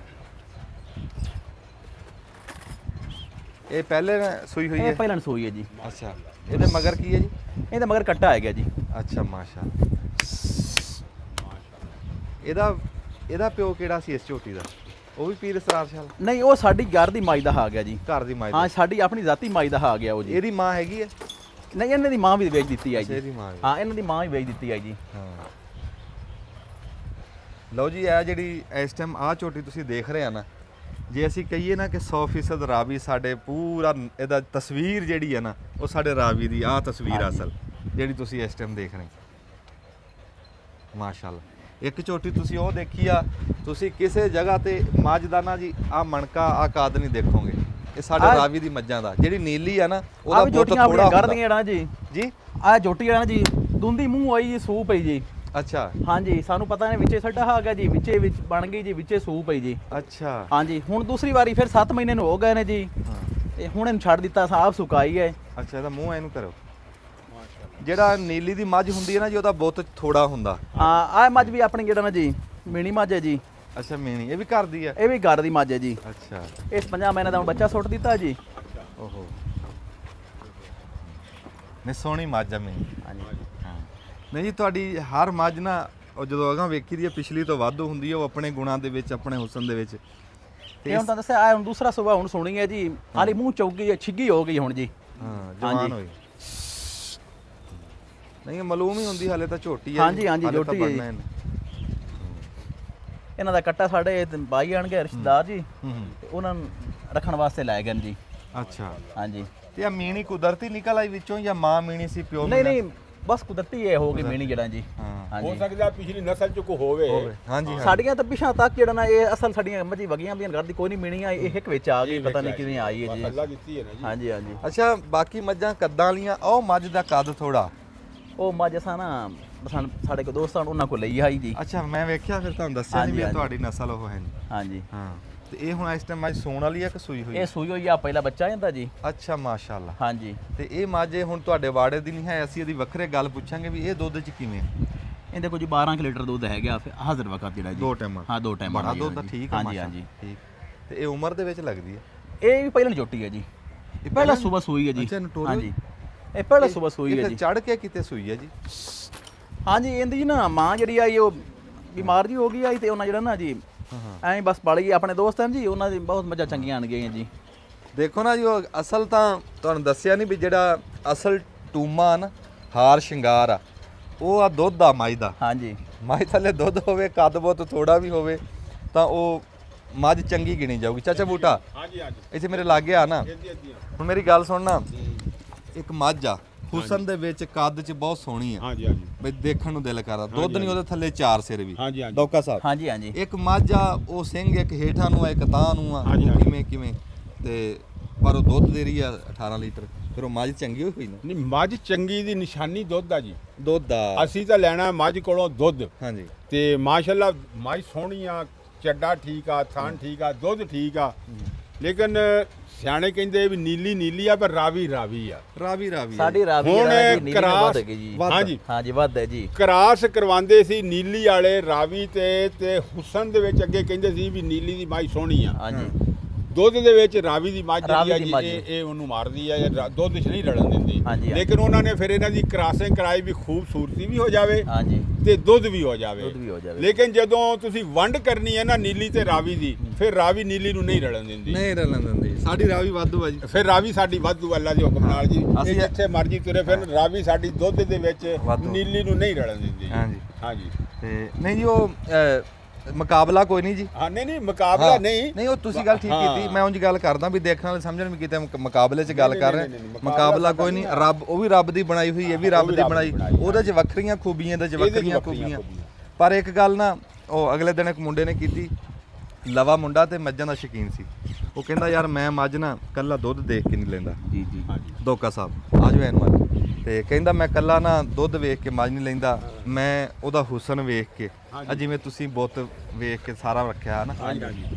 ਇਹ ਪਹਿਲੇ ਸੂਈ ਹੋਈ ਇਹ ਹੈ? ਪਹਿਲਾਂ ਸੂਈ ਹੈ ਜੀ। ਅੱਛਾ ਇਹਦੇ ਮਗਰ ਕੀ ਹੈ ਜੀ? ਇਹਦੇ ਮਗਰ ਕੱਟਾ ਆ ਗਿਆ ਜੀ। ਅੱਛਾ ਮਾਸ਼ਾਅੱਲਾ। ਇਹਦਾ ਪਿਓ ਕਿਹੜਾ ਸੀ ਇਸ ਝੋਟੀ ਦਾ? ਉਹ ਵੀ ਪੀਰ ਇਸਰਾਰ ਸ਼ਾਲ? ਨਹੀਂ ਉਹ ਸਾਡੀ ਘਰ ਦੀ ਮਾਈ ਦਾ ਆ ਗਿਆ ਜੀ। ਘਰ ਦੀ ਮਾਂ ਹਾਂ ਸਾਡੀ ਆਪਣੀ ਜ਼ਾਤੀ ਮਾਈ ਦਾ ਆ ਗਿਆ ਉਹ ਜੀ। ਇਹਦੀ ਮਾਂ ਹੈਗੀ ਹੈ? ਨਹੀਂ ਇਹਨਾਂ ਦੀ ਮਾਂ ਵੀ ਵੇਚ ਦਿੱਤੀ ਆਈ ਜੀ। ਇਹਦੀ ਮਾਂ ਹਾਂ ਇਹਨਾਂ ਦੀ ਮਾਂ ਵੀ ਵੇਚ ਦਿੱਤੀ ਆਈ ਜੀ। ਹਾਂ ਲਓ ਜੀ ਇਹ ਜਿਹੜੀ ਇਸ ਟਾਈਮ ਆ ਝੋਟੀ ਤੁਸੀਂ ਦੇਖ ਰਹੇ ਆ ਨਾ, ਜੇ ਅਸੀਂ ਕਹੀਏ ਨਾ ਕਿ 100% ਰਾਵੀ ਸਾਡੇ ਪੂਰਾ ਇਹਦਾ ਤਸਵੀਰ ਜਿਹੜੀ ਹੈ ਨਾ ਉਹ ਸਾਡੇ ਰਾਵੀ ਦੀ ਆ ਤਸਵੀਰ ਅਸਲ ਜਿਹੜੀ ਤੁਸੀਂ ਇਸ ਟਾਈਮ ਦੇਖ ਰਹੇ ਮਾਸ਼ਾਅੱਲਾ। ਇੱਕ ਝੋਟੀ ਤੁਸੀਂ ਉਹ ਦੇਖੀ ਆ, ਤੁਸੀਂ ਕਿਸੇ ਜਗ੍ਹਾ ਤੇ ਮੱਝ ਦਾ ਨਾ ਜੀ ਆ ਮਣਕਾ ਆ ਕਾਦ ਨਹੀਂ ਦੇਖੋਗੇ। ਇਹ ਸਾਡੇ ਰਾਵੀ ਦੀ ਮੱਝਾਂ ਦਾ ਜਿਹੜੀ ਨੀਲੀ ਆ ਨਾ ਉਹਦਾ ਬਹੁਤ ਥੋੜਾ ਕਰ ਦੀਆਂ ਜਿਹੜਾ ਜੀ ਜੀ। ਆ ਜੋਟੀ ਜਿਹੜਾ ਜੀ ਦੁੰਦੀ ਮੂੰਹ ਆਈ ਜੀ ਸੂਪ ਪਈ ਜੀ। ਅੱਛਾ ਹਾਂਜੀ ਸਾਨੂੰ ਪਤਾ ਨਹੀਂ ਵਿੱਚੇ ਸਾਡਾ ਆ ਗਿਆ ਜੀ, ਵਿੱਚੇ ਵਿੱਚ ਬਣ ਗਈ ਜੀ, ਵਿੱਚੇ ਸੂਪ ਪਈ ਜੀ। ਅੱਛਾ ਹਾਂਜੀ ਹੁਣ ਦੂਸਰੀ ਵਾਰੀ ਫਿਰ 7 ਮਹੀਨੇ ਨੂੰ ਹੋ ਗਏ ਨੇ ਜੀ। ਤੇ ਹੁਣ ਇਹਨੂੰ ਛੱਡ ਦਿੱਤਾ, ਸਾਫ ਸੁਕਾਈ ਹੈ। ਅੱਛਾ ਇਹਦਾ ਮੂੰਹ ਇਹਨੂੰ ਕਰੋ। ਜਿਹੜਾ ਨੀਲੀ ਦੀ ਮੱਝ ਹੁੰਦੀ ਹੈ ਨਾ ਜੀ ਉਹਦਾ ਬਹੁਤ ਥੋੜਾ ਹੁੰਦਾ। ਹਾਂ ਆ ਮੱਝ ਵੀ ਆਪਣੀ ਜਿਹੜਾ ਨਾ ਜੀ ਮੀਣੀ ਮੱਝ ਹੈ ਜੀ। ਅੱਛਾ ਮੀਣੀ ਇਹ ਵੀ ਘਰ ਦੀ ਹੈ? ਇਹ ਵੀ ਘਰ ਦੀ ਮੱਝ ਹੈ ਜੀ। ਅੱਛਾ ਇਸ 5 ਮਹੀਨੇ ਦਾ ਹੁਣ ਬੱਚਾ ਸੁੱਟ ਦਿੱਤਾ ਜੀ। ਓਹੋ ਨੇ ਸੋਹਣੀ ਮੱਝ ਆ ਮੀਣੀ। ਹਾਂਜੀ ਹਾਂ ਨਹੀਂ ਜੀ ਤੁਹਾਡੀ ਹਰ ਮੱਝ ਨਾ ਉਹ ਜਦੋਂ ਅਗਾਂ ਵੇਖੀ ਦੀ ਹੈ ਪਿਛਲੀ ਤੋਂ ਵਾਧੂ ਹੁੰਦੀ ਹੈ, ਉਹ ਆਪਣੇ ਗੁਣਾਂ ਦੇ ਵਿੱਚ ਆਪਣੇ ਹੁਸਨ ਦੇ ਵਿੱਚ। ਤੇ ਹੁਣ ਤਾਂ ਦੱਸਿਆ ਆ ਹੁਣ ਦੂਸਰਾ ਸੁਭਾ ਹੁਣ ਸੁਣੀ ਹੈ ਜੀ। ਹਾਲੀ ਮੂੰਹ ਚੌਕੀ ਹੈ, ਛਿੱਗੀ ਹੋ ਗਈ ਹੁਣ ਜੀ। ਹਾਂ ਜਵਾਨ ਹੋਈ ਨਹੀਂ ਮਾਲੂਮ ਹੀ ਹੁੰਦੀ ਹਾਲੇ ਤਾਂ ਝੋਟੀ ਹੈ। ਹਾਂਜੀ ਹਾਂਜੀ ਝੋਟੀ ਹੈ ਜੀ। ਇਹਨਾਂ ਦਾ ਕੱਟਾ ਸਾਡੇ ਬਾਈ ਆਣਗੇ ਰਿਸ਼ਤੇਦਾਰ ਜੀ, ਤੇ ਉਹਨਾਂ ਨੂੰ ਰੱਖਣ ਵਾਸਤੇ ਲੈ ਗਏ ਨੇ ਜੀ। ਅੱਛਾ ਹਾਂਜੀ ਤੇ ਆ ਮੀਣੀ ਕੁਦਰਤੀ ਨਿਕਲ ਆਈ ਵਿੱਚੋਂ ਜਾਂ ਮਾਂ ਮੀਣੀ ਸੀ ਪਿਓ ਨਹੀਂ ਨਹੀਂ ਬਸ ਕੁਦਰਤੀ ਇਹ ਹੋ ਗਈ ਮੀਣੀ ਜਿਹੜਾ ਜੀ। ਹਾਂ ਹਾਂਜੀ ਸਕਦਾ ਪਿਛਲੀ ਨਸਲ ਚ ਕੋ ਹੋਵੇ। ਹਾਂਜੀ ਸਾਡੀਆਂ ਤਾਂ ਪਿਛਾਂ ਤੱਕ ਜਿਹੜਾ ਨਾ ਇਹ ਅਸਲ ਸਾਡੀਆਂ ਮੱਝੀ ਵਗੀਆਂ ਦੀਆਂ ਘਰ ਦੀ ਕੋਈ ਨਹੀਂ ਮੀਣੀ ਆ, ਇਹ ਇੱਕ ਵਿੱਚ ਆ ਗਈ, ਪਤਾ ਨਹੀਂ ਕਿਵੇਂ ਆਈ ਹੈ ਜੀ। ਅੱਲਾ ਦਿੱਤੀ ਹੈ ਨਾ ਜੀ। ਹਾਂਜੀ ਹਾਂਜੀ ਅੱਛਾ ਬਾਕੀ ਮੱਝਾਂ ਕੱਦਾਂ ਵਾਲੀਆਂ? ਉਹ ਮੱਝ ਦਾ ਕੱਦ ਥੋੜਾ। ਉਹ ਮੱਝ ਅਸਾਂ ਨਾ ਸਾਡੇ ਕੋਲ ਦੋਸਤਾਂ ਉਹਨਾਂ ਕੋਲ ਲਈ ਆਈ ਜੀ। ਅੱਛਾ ਮੈਂ ਵੇਖਿਆ ਫਿਰ ਤੁਹਾਨੂੰ ਦੱਸਿਆ ਨਹੀਂ ਵੀ ਹਾਂਜੀ, ਤੁਹਾਡੀ ਨਸਲ ਉਹ ਹੈ ਨਹੀਂ। ਹਾਂਜੀ ਹਾਂ ਤੇ ਇਹ ਹੁਣ ਇਸ ਟਾਈਮ ਮੱਝ ਸੂਣ ਵਾਲੀ ਆ ਕਿ ਸੂਈ ਹੋਈ? ਇਹ ਸੂਈ ਹੋਈ ਆ, ਪਹਿਲਾ ਬੱਚਾ ਜਾਂਦਾ ਜੀ। ਅੱਛਾ ਮਾਸ਼ਾਅੱਲਾ। ਹਾਂਜੀ ਤੇ ਇਹ ਮੱਝ ਹੁਣ ਤੁਹਾਡੇ ਵਾੜੇ ਦੀ ਨਹੀਂ ਹੈ, ਅਸੀਂ ਇਹਦੀ ਵੱਖਰੇ ਗੱਲ ਪੁੱਛਾਂਗੇ ਵੀ ਇਹ ਦੁੱਧ ਚ ਕਿਵੇਂ? ਇਹਦੇ ਕੋਲ ਜੀ 12 ਲੀਟਰ ਦੁੱਧ ਹੈਗਾ ਹਾਜ਼ਰ ਵਕਤ ਜਿਹੜਾ ਜੀ। 2 ਟਾਈਮਾਂ? ਹਾਂ 2 ਟਾਈਮਾਂ ਬੜਾ ਦੁੱਧ ਠੀਕ ਆ ਹਾਂਜੀ ਮਾਸ਼ਾਅੱਲਾ। ਹਾਂਜੀ ਠੀਕ ਤੇ ਇਹ ਉਮਰ ਦੇ ਵਿੱਚ ਲੱਗਦੀ ਹੈ? ਇਹ ਵੀ ਪਹਿਲਾਂ ਜੋਟੀ ਹੈ ਜੀ। ਪਹਿਲਾਂ ਸਵੇਰ ਸੂਈ ਹੈ ਜੀ ਅੱਛਾ, ਨਟੋਰੀ? ਹਾਂਜੀ ਇਹ ਪਹਿਲਾਂ ਸਵੇਰ ਸੂਈ ਹੈ ਜੀ ਚੜ ਕੇ ਕਿਤੇ ਸੂਈ ਹੈ ਜੀ? ਹਾਂਜੀ ਇਹਦੀ ਜੀ ਨਾ ਮਾਂ ਜਿਹੜੀ ਆਈ ਉਹ ਬਿਮਾਰ ਜੀ ਹੋ ਗਈ ਆਈ ਤੇ ਉਹਨਾਂ ਜਿਹੜਾ ਨਾ ਜੀ ਐਂ ਬਸ ਪਾਲੀ ਆਪਣੇ ਦੋਸਤ ਹਨ ਜੀ ਉਹਨਾਂ ਦੀ ਬਹੁਤ ਮੱਝਾਂ ਚੰਗੀਆਂ ਆਣ ਗਈਆਂ ਜੀ। ਦੇਖੋ ਨਾ ਜੀ ਉਹ ਅਸਲ ਤਾਂ ਤੁਹਾਨੂੰ ਦੱਸਿਆ ਨਹੀਂ ਵੀ ਜਿਹੜਾ ਅਸਲ ਟੂਮਾ ਨਾ ਹਾਰ ਸ਼ਿੰਗਾਰ ਆ ਉਹ ਆ ਦੁੱਧ ਆ ਮੱਝ ਦਾ। ਹਾਂਜੀ ਮੱਝ ਥੱਲੇ ਦੁੱਧ ਹੋਵੇ ਕੱਦ ਬਹੁਤ ਥੋੜਾ ਵੀ ਹੋਵੇ ਤਾਂ ਉਹ ਮੱਝ ਚੰਗੀ ਗਿਣੀ ਜਾਊਗੀ। ਚਾਚਾ ਬੂਟਾ ਹਾਂਜੀ ਹਾਂਜੀ ਇੱਥੇ ਮੇਰੇ ਲਾਗੇ ਆ ਨਾ, ਇਹਦੀ ਹੁਣ ਮੇਰੀ ਗੱਲ ਸੁਣਨਾ, ਇੱਕ ਮੱਝ ਆ ਹੁਸਨ ਦੇ ਵਿੱਚ ਕੱਦ 'ਚ ਬਹੁਤ ਸੋਹਣੀ ਆ, ਹਾਂਜੀ ਹਾਂਜੀ ਬਈ ਦੇਖਣ ਨੂੰ ਦਿਲ ਕਰਦਾ। ਦੁੱਧ ਨਹੀਂ ਉਹਦੇ ਥੱਲੇ 4 ਸਿਰ ਵੀ। ਹਾਂਜੀ ਹਾਂਜੀ ਡੋਕਾ ਸਾਹਿਬ ਹਾਂਜੀ ਹਾਂਜੀ ਇੱਕ ਮੱਝ ਆ ਉਹ ਸਿੰਘ ਇੱਕ ਹੇਠਾਂ ਨੂੰ ਆ ਇੱਕ ਤਾਂ ਨੂੰ ਆ, ਹਾਂਜੀ, ਉਹ ਹਾਂਜੀ। ਕਿਵੇਂ ਤੇ ਪਰ ਉਹ ਦੁੱਧ ਦੇ ਰਹੀ ਆ 18 ਲੀਟਰ। ਫਿਰ ਉਹ ਮੱਝ ਚੰਗੀ ਹੋਈ ਨਾ ਨਹੀਂ ਮੱਝ ਚੰਗੀ ਦੀ ਨਿਸ਼ਾਨੀ ਦੁੱਧ ਆ ਜੀ। ਦੁੱਧ ਆ। ਅਸੀਂ ਤਾਂ ਲੈਣਾ ਮੱਝ ਕੋਲੋਂ ਦੁੱਧ ਹਾਂਜੀ ਤੇ ਮਾਸ਼ਾਅੱਲਾ ਮੱਝ ਸੋਹਣੀ ਆ, ਚੱਡਾ ਠੀਕ ਆ, ਥਣ ਠੀਕ ਆ, ਦੁੱਧ ਠੀਕ ਆ, ਲੇਕਿਨ ਸਿਆਣੇ ਕਹਿੰਦੇ ਵੀ ਨੀਲੀ ਨੀਲੀ ਆ ਪਰ ਰਾਵੀ ਰਾਵੀ ਆ। ਰਾਵੀ ਰਾਵੀ ਸਾਡੀ ਰਾਵੀ ਹੁਣ ਜਿਹੜਾ ਜੀ ਨੀਲੀ ਕਰਾਸ- ਬਹੁਤ ਹੈਗੀ ਜੀ। ਹਾਂਜੀ ਹਾਂਜੀ ਵੱਧ ਹੈ ਜੀ। ਕਰਾਸ ਕਰਵਾਉਂਦੇ ਸੀ ਨੀਲੀ ਵਾਲੇ ਰਾਵੀ ਤੇ ਹੁਸਨ ਦੇ ਵਿੱਚ ਅੱਗੇ ਕਹਿੰਦੇ ਸੀ ਵੀ ਨੀਲੀ ਦੀ ਮੱਝ ਸੋਹਣੀ ਆ। ਹਾਂਜੀ ਦੁੱਧ ਦੇ ਵਿੱਚ ਰਾਵੀ ਦੀ ਮੱਝ ਜਿਹੜੀ ਆ ਰਾਵੀ ਦੀ ਜੀ ਮੱਝ। ਇਹ ਉਹਨੂੰ ਮਾਰਦੀ ਆ ਜਾਂ ਦੁੱਧ 'ਚ ਨਹੀਂ ਰਲਣ ਦਿੰਦੀ। ਹਾਂਜੀ, ਹਾਂਜੀ। ਲੇਕਿਨ ਉਹਨਾਂ ਨੇ ਫਿਰ ਇਹਨਾਂ ਦੀ ਕਰਾਸਿੰਗ ਕਰਾਈ ਵੀ ਖੂਬਸੂਰਤੀ ਵੀ ਹੋ ਜਾਵੇ ਹਾਂਜੀ ਤੇ ਦੁੱਧ ਵੀ ਹੋ ਜਾਵੇ। ਦੁੱਧ ਵੀ ਹੋ ਜਾਵੇ। ਲੇਕਿਨ ਜਦੋਂ ਤੁਸੀਂ ਵੰਡ ਕਰਨੀ ਹੈ ਨਾ ਨੀਲੀ ਤੇ ਰਾਵੀ ਦੀ, ਫਿਰ ਰਾਵੀ ਨੀਲੀ ਨੂੰ ਨਹੀਂ ਰਲਣ ਦਿੰਦੀ। ਨਹੀਂ ਰਲਣ ਦਿੰਦੀ। ਸਾਡੀ ਰਾਵੀ ਵਾਧੂ ਆ ਜੀ। ਫਿਰ ਰਾਵੀ ਸਾਡੀ ਵਾਧੂ ਅੱਲਾ ਦੇ ਹੁਕਮ ਨਾਲ ਜੀ। ਇਹ ਅਸੀਂ- ਜਿੱਥੇ ਮਰਜੀ ਤੁਰੇ ਫਿਰ ਰਾਵੀ ਸਾਡੀ ਦੁੱਧ ਦੇ ਵਿੱਚ ਵਾਧੂ। ਨੀਲੀ ਨੂੰ ਨਹੀਂ ਰਲਣ ਦਿੰਦੀ। ਹਾਂਜੀ ਹਾਂਜੀ ਤੇ ਨਹੀਂ ਜੀ ਉਹ ਮੁਕਾਬਲਾ ਕੋਈ ਨਹੀਂ ਜੀ। ਹਾਂ ਨਹੀਂ ਮੁਕਾਬਲਾ ਹਾਂ, ਨਹੀਂ। ਨਹੀਂ ਉਹ ਤੁਸੀਂ ਗੱਲ ਠੀਕ ਹਾਂ। ਕੀਤੀ। ਮੈਂ ਉਂਝ ਗੱਲ ਕਰਦਾ ਵੀ ਦੇਖਣ ਵਾਲੇ ਸਮਝਣ ਵੀ ਕਿਤੇ ਮੁਕਾਬਲੇ 'ਚ ਗੱਲ ਨਹੀਂ, ਕਰ ਨਹੀਂ, ਰਹੇ। ਨਹੀਂ, ਮੁਕਾਬਲਾ ਮੁਕਾਬਲਾ ਕੋਈ ਨਹੀਂ। ਰੱਬ ਉਹ ਵੀ ਰੱਬ ਦੀ ਬਣਾਈ ਹੋਈ ਹੈ, ਇਹ ਵੀ ਰੱਬ ਦੀ ਬਣਾਈ। ਉਹਦੇ 'ਚ ਵੱਖਰੀਆਂ ਖੂਬੀਆਂ, ਇਹਦੇ 'ਚ ਵੱਖਰੀਆਂ ਖੂਬੀਆਂ। ਪਰ ਇੱਕ ਗੱਲ ਨਾ ਉਹ ਅਗਲੇ ਦਿਨ ਇੱਕ ਮੁੰਡੇ ਨੇ ਕੀਤੀ, ਲਵਾ ਮੁੰਡਾ ਤੇ ਮੱਝਾਂ ਦਾ ਸ਼ੌਕੀਨ ਸੀ। ਉਹ ਕਹਿੰਦਾ ਯਾਰ ਮੈਂ ਮੱਝ ਨਾ ਕੱਲਾ ਦੁੱਧ ਦੇਖ ਕੇ ਨਹੀਂ ਲੈਂਦਾ। ਜੀ ਜੀ ਹਾਂਜੀ ਦੋਕਾ ਸਾਹਿਬ ਆ ਜਾਓ ਐਨ ਮੱਝ ਤੇ ਕਹਿੰਦਾ ਮੈਂ ਕੱਲਾ ਨਾ ਦੁੱਧ ਵੇਖ ਕੇ ਮੱਝ ਨਹੀਂ ਲੈਂਦਾ, ਮੈਂ ਉਹਦਾ ਹੁਸਨ ਵੇਖ ਕੇ ਆ ਜਿਵੇਂ ਤੁਸੀਂ ਬੁੱਤ ਵੇਖ ਕੇ ਸਾਰਾ ਰੱਖਿਆ ਨਾ।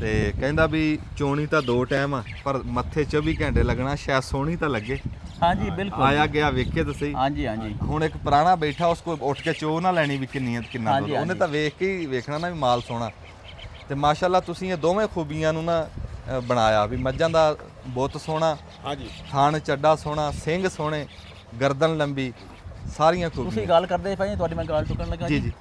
ਤੇ ਕਹਿੰਦਾ ਵੀ ਚੋਣੀ ਤਾਂ 2 ਟਾਈਮ ਆ ਪਰ ਮੱਥੇ 24 ਘੰਟੇ ਲੱਗਣਾ, ਸ਼ਾਇਦ ਸੋਹਣੀ ਤਾਂ ਲੱਗੇ। ਹਾਂਜੀ ਬਿਲਕੁਲ ਆਇਆ ਗਿਆ ਵੇਖੇ ਤਾਂ ਸਹੀ। ਹਾਂਜੀ ਹਾਂਜੀ ਹੁਣ ਇੱਕ ਪੁਰਾਣਾ ਬੈਠਾ ਉਸ ਕੋਲ ਉੱਠ ਕੇ ਚੋ ਨਾ ਲੈਣੀ ਵੀ ਕਿੰਨੀ ਕਿੰਨਾ ਹਾਂਜੀ, ਦੁੱਧ। ਉਹਨੇ ਹਾਂਜੀ। ਤਾਂ ਵੇਖ ਕੇ ਹੀ ਵੇਖਣਾ ਨਾ ਵੀ ਮਾਲ ਸੋਹਣਾ। ਤੇ ਮਾਸ਼ਾਅੱਲਾ ਤੁਸੀਂ ਇਹ ਦੋਵੇਂ ਖੂਬੀਆਂ ਨੂੰ ਨਾ ਬਣਾਇਆ ਵੀ ਮੱਝਾਂ ਦਾ ਬੁੱਤ ਸੋਹਣਾ, ਹਾਂਜੀ ਥਣ ਚੱਡਾ ਸੋਹਣਾ, ਸਿੰਘ ਸੋਹਣੇ, ਗਰਦਨ ਲੰਬੀ, ਸਾਰੀਆਂ ਤੁਸੀਂ ਖੂਬੀਆਂ। ਗੱਲ ਕਰਦੇ ਭਾਈ ਤੁਹਾਡੀ ਮੈਂ ਗੱਲ ਚੁੱਕਣ ਲੱਗਾ ਜੀ ਜੀ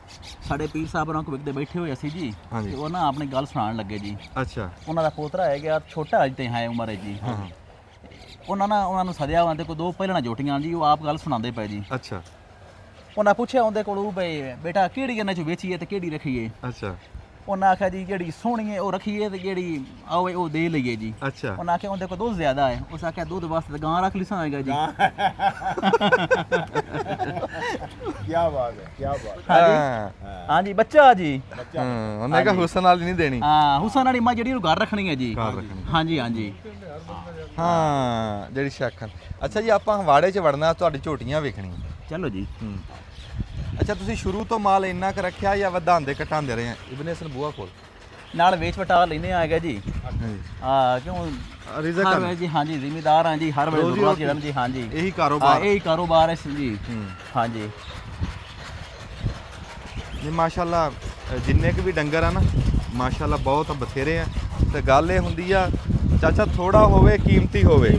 ਸਾਡੇ ਪੀਰ ਸਾਹਿਬ ਉਹਨਾਂ ਕੋਲ ਬੈਠੇ ਹੋਏ ਸੀ ਜੀ ਹਾਂਜੀ। ਤੇ ਉਹ ਨਾ ਆਪਣੀ ਗੱਲ ਸੁਣਾਉਣ ਲੱਗੇ ਜੀ। ਅੱਛਾ ਉਹਨਾਂ ਦਾ ਪੋਤਰਾ ਹੈ ਗਿਆ ਛੋਟਾ ਅਜੇ ਹੈ ਉਮਰ ਹੈ ਜੀ। ਹਾਂ ਉਹਨਾਂ ਨੂੰ ਸਦਿਆ ਉਹਨਾਂ ਦੇ ਕੋਲ 2 ਪਹਿਲਣਾ ਜੋਟੀਆਂ ਜੀ, ਉਹ ਆਪ ਗੱਲ ਸੁਣਾਉਂਦੇ ਪਏ ਜੀ। ਅੱਛਾ ਉਹਨਾਂ ਪੁੱਛਿਆ ਉਹਦੇ ਕੋਲੋਂ ਬਈ ਬੇਟਾ ਕਿਹੜੀ ਇਹਨਾਂ ਚੋਂ ਵੇਚੀਏ ਤੇ ਕਿਹੜੀ ਰੱਖੀਏ। ਅੱਛਾ ਉਹਨਾਂ ਆਖਿਆ ਜੀ ਜਿਹੜੀ ਸੋਹਣੀ ਹੈ ਉਹ ਰੱਖੀਏ ਤੇ ਜਿਹੜੀ ਆਵੇ ਉਹ ਦੇ ਲਈਏ ਜੀ। ਅੱਛਾ ਉਹਨਾਂ ਆਖਿਆ ਉਹਦੇ ਕੋਲ ਦੁੱਧ ਜ਼ਿਆਦਾ ਹੈ, ਉਸ ਆਖਿਆ ਦੁੱਧ ਵਾਸਤੇ ਗਾਂ ਰੱਖ ਲਿਸਾਂ ਹੋਏਗਾ ਜੀ। ਕੀ ਬਾਤ ਹੈ, ਕੀ ਬਾਤ ਹਾਂ ਹਾਂਜੀ ਬੱਚਾ ਜੀ। ਹਾਂ, ਉਹਨੇ ਕਿਹਾ ਹੁਸਨ ਵਾਲੀ ਨਹੀਂ ਦੇਣੀ। ਹਾਂ ਹੁਸਨ ਵਾਲੀ ਮਾਂ ਜਿਹੜੀ ਉਹ ਘਰ ਰੱਖਣੀ ਹੈ ਜੀ। ਘਰ ਰੱਖਣੀ। ਹਾਂਜੀ ਹਾਂਜੀ ਹਾਂ ਜਿਹੜੀ ਸ਼ਾਖਨ। ਅੱਛਾ ਜੀ ਆਪਾਂ ਹਵਾੜੇ 'ਚ ਵੜਨਾ, ਤੁਹਾਡੀ ਝੋਟੀਆਂ ਵੇਖਣੀਆਂ। ਚਲੋ ਜੀ। ਅੱਛਾ ਤੁਸੀਂ ਸ਼ੁਰੂ ਤੋਂ ਮਾਲ ਇੰਨਾ ਕੁ ਰੱਖਿਆ ਜਾਂ ਵਧਾਉਂਦੇ ਘਟਾਉਂਦੇ ਰਹੇ ਆ ਇਬਨ ਹਸਨ ਬੂਆ ਕੋਲ? ਨਾਲ ਵੇਚ ਵਟਾ ਲੈਨੇ ਆਏਗਾ ਜੀ। ਹਾਂਜੀ ਹਾਂ ਕਿਉਂ ਰਿਜ਼ਕ ਹਰ ਵੇਲੇ ਜੀ ਹਾਂਜੀ ਜ਼ਿਮੀਦਾਰ ਹਾਂ ਜੀ, ਹਰ ਵੇਲੇ ਰੋਜ਼ੀ ਜ਼ਰੂਰਤ ਰੋਟੀ। ਜੀ ਹਾਂਜੀ। ਇਹੀ ਹਾਂ ਕਾਰੋਬਾਰ। ਇਹੀ ਕਾਰੋਬਾਰ ਹੈ ਜੀ। ਹਾਂਜੀ ਜੀ ਮਾਸ਼ਾਅੱਲਾ ਜਿੰਨੇ ਕੁ ਵੀ ਡੰਗਰ ਆ ਨਾ ਮਾਸ਼ਾਅੱਲਾ ਬਹੁਤ ਬਥੇਰੇ ਆ। ਤੇ ਗੱਲ ਇਹ ਹੁੰਦੀ ਆ ਚਾਚਾ ਥੋੜਾ ਹੋਵੇ ਕੀਮਤੀ ਹੋਵੇ।